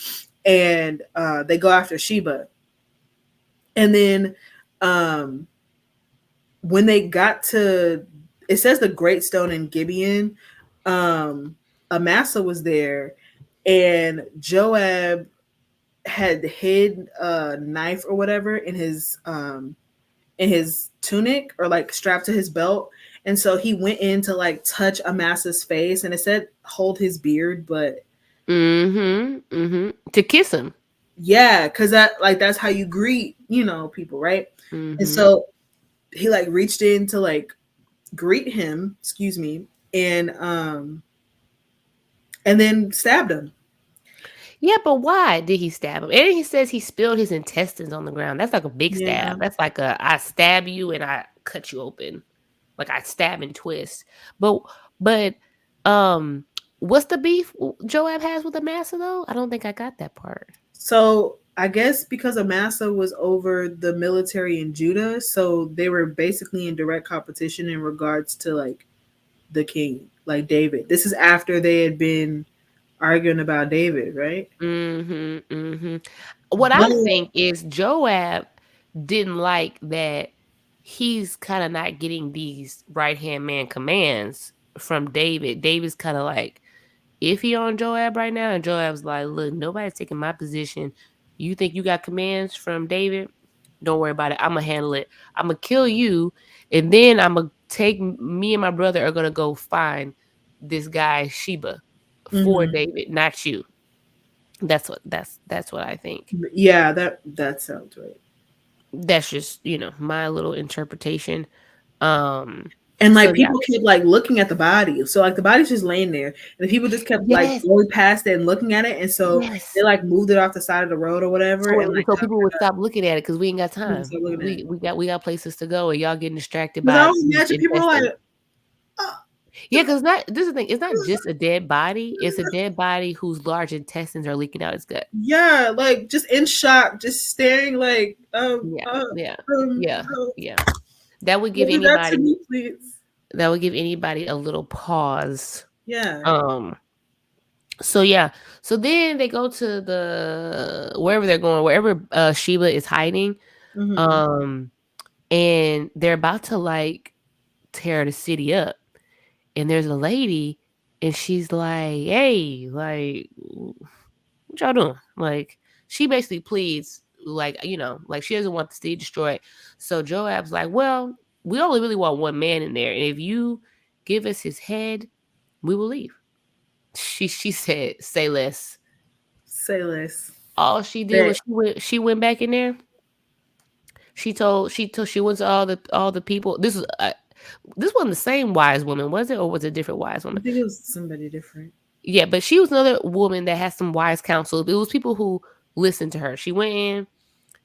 and they go after Sheba. And then um, when they got to, it says the Great Stone in Gibeon, Amasa was there, and Joab had hid a knife or whatever in his tunic or like strapped to his belt. And so he went in to like touch Amasa's face, and it said hold his beard, but To kiss him. yeah, because that's how you greet, people, right? And Mm-hmm. so he like reached in to like greet him, excuse me, and then stabbed him. Yeah, but why did he stab him? And he says he spilled his intestines on the ground. That's like a big Yeah. stab. That's like a I stab you and I cut you open. Like I stab and twist. But um what's the beef Joab has with Amasa though? I don't think I got that part. So I guess because Amasa was over the military in Judah, so they were basically in direct competition in regards to like the king, like David. This is after they had been arguing about David, right? What But I think is Joab didn't like that he's kind of not getting these right hand man commands from David. David's kind of like iffy on Joab right now, and Joab's like, "Look, nobody's taking my position. You think you got commands from David? Don't worry about it. I'm gonna handle it. I'm gonna kill you, and then I'm gonna take me and my brother are gonna go find this guy Sheba for mhm. David, not you." That's what I think. Yeah, that sounds right. That's just, my little interpretation. Um, And so like yeah. people kept like looking at the body, so like the body's just laying there, and the people just kept like Yes, going past it and looking at it, and so they yes. like moved it off the side of the road or whatever, and like So people would stop looking at it because we ain't got people time. started looking at it. We got places to go, and y'all getting distracted Because I by was these imagine people are intestines. like, oh, Yeah, because not this is the thing. It's not just a dead body. It's a dead body whose large intestines are leaking out its gut. yeah, like just in shock, just staring like, Yeah, yeah, um, yeah, yeah. That would give don't do that to anybody. me, please. That would give anybody a little pause. Yeah. Um. So yeah. So then they go to the wherever they're going, wherever Sheba is hiding. Mm-hmm. Um. And they're about to like tear the city up. And there's a lady, and she's like, "Hey, like, what y'all doing?" Like, she basically pleads, like, like she doesn't want the city destroyed. So Joab's like, "Well, we only really want one man in there, and if you give us his head, we will leave." She said, "Say less." Say less. All she did That was she went back in there. She went to all the people. This wasn't the same wise woman, was it, or was it a different wise I woman? think it was somebody different. Yeah, but she was another woman that had some wise counsel. It was people who listened to her. She went in,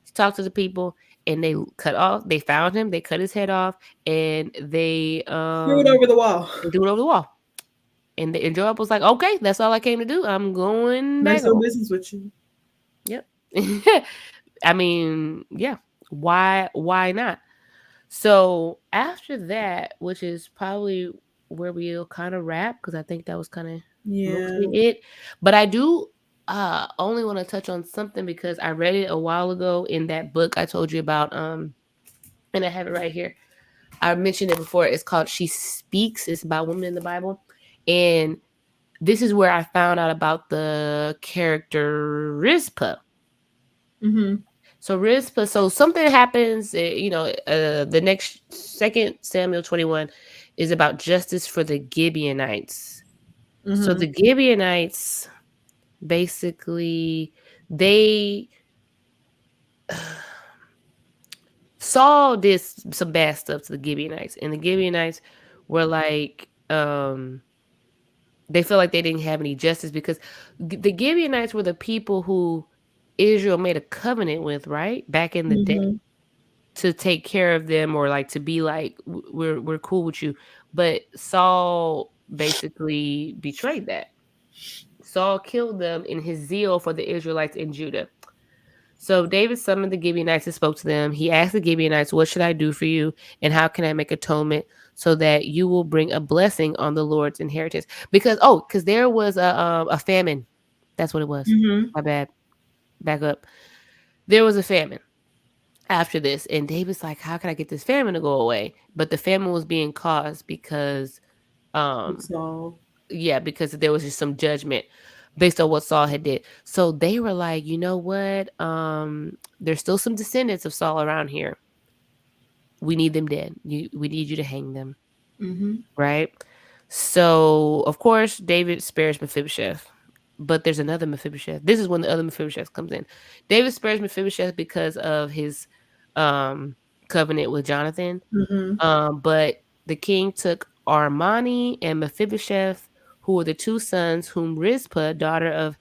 she talked to the people, and they found him, they cut his head off, and Threw it over the wall. they threw it over the wall. And Joab was like, "Okay, that's all I came to do. I'm going back Nice no home." business with you. Yep. I mean, yeah. Why not? So after that, which is probably where we'll kind of wrap, because I think that was kind of mostly Yeah. it. But I do only want to touch on something because I read it a while ago in that book I told you about. And I have it right here. I mentioned it before. It's called She Speaks. It's about women in the Bible. And this is where I found out about the character Rizpah. Mm-hmm. So something happens, the next second Samuel 21 is about justice for the Gibeonites. So Mm-hmm. the Gibeonites basically they Saul did some bad stuff to the Gibeonites, and the Gibeonites were like they felt like they didn't have any justice because the Gibeonites were the people who Israel made a covenant with, right? Back in the day, Mm-hmm. to take care of them, or like to be like, we're cool with you. But Saul basically betrayed that. Saul killed them in his zeal for the Israelites in Judah. So David summoned the Gibeonites and spoke to them. He asked the Gibeonites, "What should I do for you, and how can I make atonement so that you will bring a blessing on the Lord's inheritance?" Because there was a famine. That's what it was. Mm-hmm. My bad. Back up. There was a famine after this, and David's like, "How can I get this famine to go away?" But the famine was being caused because, um, So yeah, because there was just some judgment. based on what Saul had did. So they were like, you know what? There's still some descendants of Saul around here. We need them dead. We need you to hang them, Mm-hmm. right? So of course David spares Mephibosheth, but there's another Mephibosheth. This is when the other Mephibosheth comes in. David spares Mephibosheth because of his um covenant with Jonathan. Mm-hmm. But the king took Armani and Mephibosheth, who were the two sons whom Rizpah, daughter of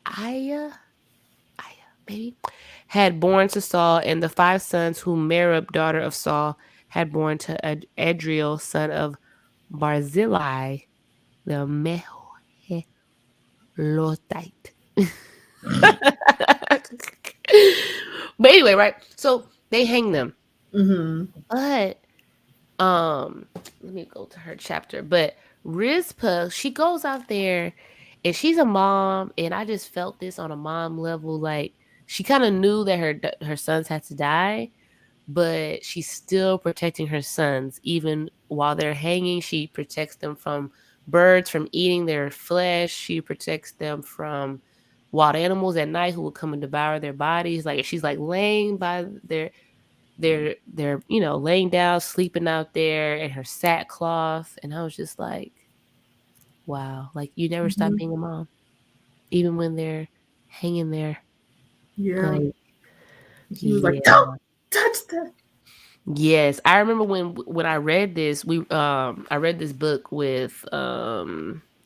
Aya, maybe, had born to Saul, and the five sons whom Merab, daughter of Saul, had born to Adriel, son of Barzillai, the Meholotite. But anyway, right? So they hang them. Mm-hmm. But let me go to her chapter. But Rizpah, she goes out there and she's a mom, and I just felt this on a mom level. Like she kind of knew that her sons had to die, but she's still protecting her sons even while they're hanging. She protects them from birds from eating their flesh. She protects them from wild animals at night who will come and devour their bodies. Like she's like laying by they're laying down, sleeping out there in her sackcloth, and I was just like, wow, like you never stop Mm-hmm. being a mom, even when they're hanging there. Yeah. Like, She was like, yeah. "Don't touch that." Yes, I remember when I read this, I read this book with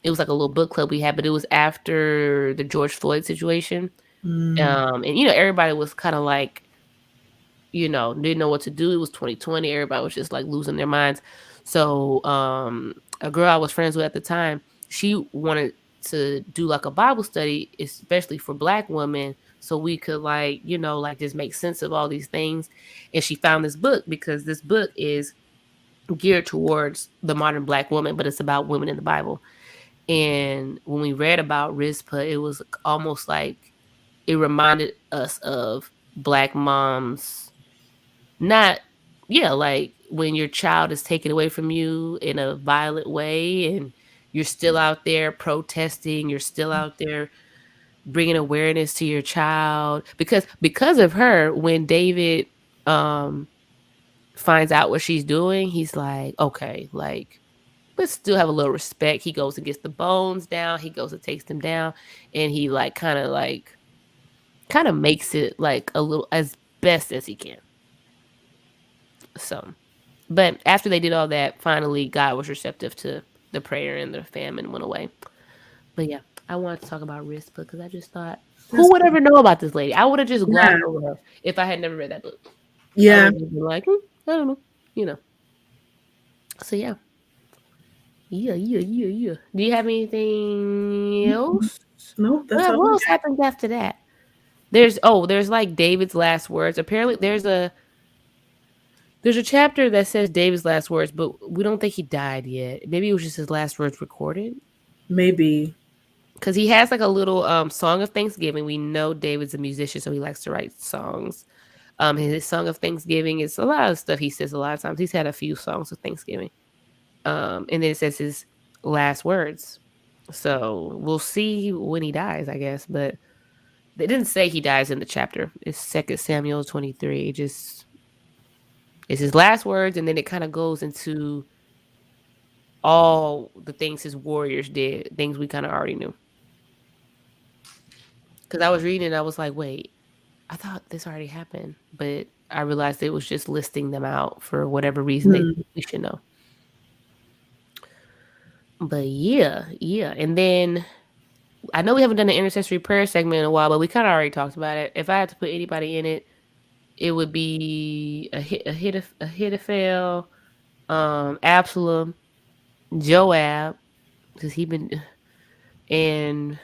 it was like a little book club we had, but it was after the George Floyd situation. Mm. And everybody was kind of like, didn't know what to do. It was 2020. Everybody was just like losing their minds. So a girl I was friends with at the time, she wanted to do like a Bible study, especially for Black women, so we could like just make sense of all these things. And she found this book because this book is geared towards the modern Black woman, but it's about women in the Bible. And when we read about Rizpah, it was almost like it reminded us of Black moms, not, yeah, like when your child is taken away from you in a violent way and you're still out there protesting, you're still out there bringing awareness to your child, because of her, when David um finds out what she's doing, he's like, okay, like, but still have a little respect. He goes and gets the bones down, he goes and takes them down, and he kind of makes it like a little as best as he can. So, but after they did all that, finally God was receptive to the prayer and the famine went away. But yeah, I wanted to talk about Rizpah because I just thought, who That's would cool. ever know about this lady? I would have just Yeah. glossed over her if I had never read that book. I Yeah. would have been like, I don't know, you know. So yeah, yeah. Do you have anything else? Nope. That's What all what I else got. happens after that? There's like David's last words. Apparently, there's a chapter that says David's last words, but we don't think he died yet. Maybe it was just his last words recorded. Maybe. Because he has like a little song of Thanksgiving. We know David's a musician, so he likes to write songs. His song of Thanksgiving is a lot of stuff he says a lot of times. He's had a few songs of Thanksgiving. And then it says his last words. So we'll see when he dies, I guess. But they didn't say he dies in the chapter. It's 2 Samuel 23. It's his last words, and then it kind of goes into all the things his warriors did, things we kind of already knew. Because I was reading and I was like, wait, I thought this already happened. But I realized it was just listing them out for whatever reason they Hmm. think we should know. But yeah. And then I know we haven't done an intercessory prayer segment in a while, but we kind of already talked about it. If I had to put anybody in it, it would be Ahithophel, Absalom, Joab, because he been, and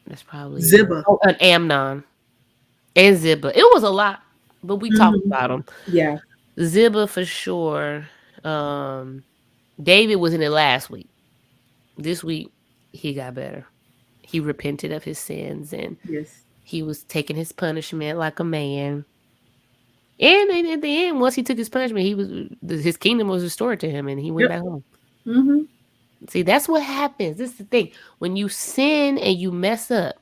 that's probably Ziba. an Amnon and Ziba. It was a lot, but we talked Hmm. about them. Yeah. Ziba for sure. Um, David was in it last week. This week he got better. He repented of his sins and Yes. he was taking his punishment like a man. And at the end, once he took his punishment, his kingdom was restored to him, and he went Yep. back home. Hmm. See, that's what happens. This is the thing. When you sin and you mess up,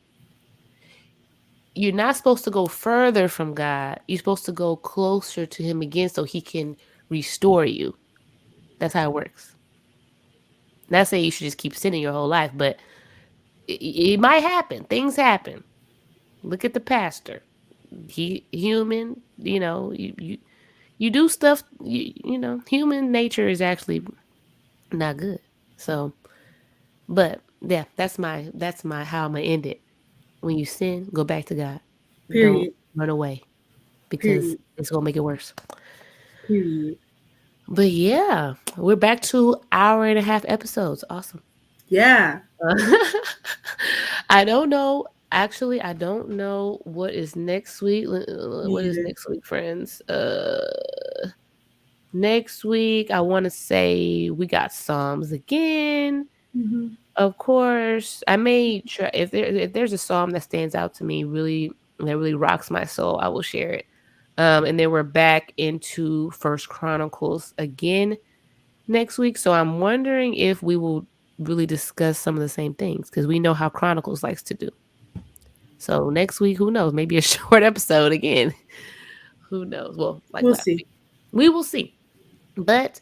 you're not supposed to go further from God. You're supposed to go closer to him again so he can restore you. That's how it works. Not saying you should just keep sinning your whole life, but it might happen. Things happen. Look at the pastor. He human, you do stuff, human nature is actually not good. So, but yeah, that's my how I'm gonna end it. When you sin, go back to God. Don't Period. run away because Period. it's gonna make it worse. Period. But yeah, we're back to hour and a half episodes. Awesome. Yeah. I don't know. Actually, I don't know what is next week. Me What is either. next week, friends? Next week, I want to say we got Psalms again. Mm-hmm. Of course, I may try if there's a psalm that stands out to me, really that really rocks my soul, I will share it. And then we're back into First Chronicles again next week. So I'm wondering if we will really discuss some of the same things because we know how Chronicles likes to do. So next week, who knows? Maybe a short episode again. Who knows? Well, like We'll last see. week, we will see. But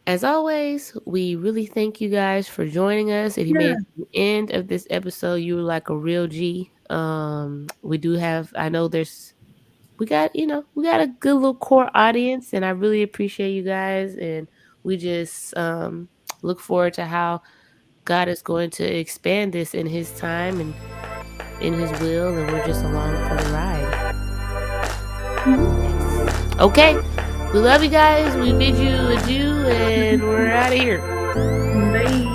as always, we really thank you guys for joining us. If you Yeah. made it to the end of this episode, you were like a real G. We do have, I know we got a good little core audience, and I really appreciate you guys. And we just look forward to how God is going to expand this in His time and in His will, and we're just along for the ride. Yes. Okay. We love you guys. We bid you adieu, and we're out of here. Bye.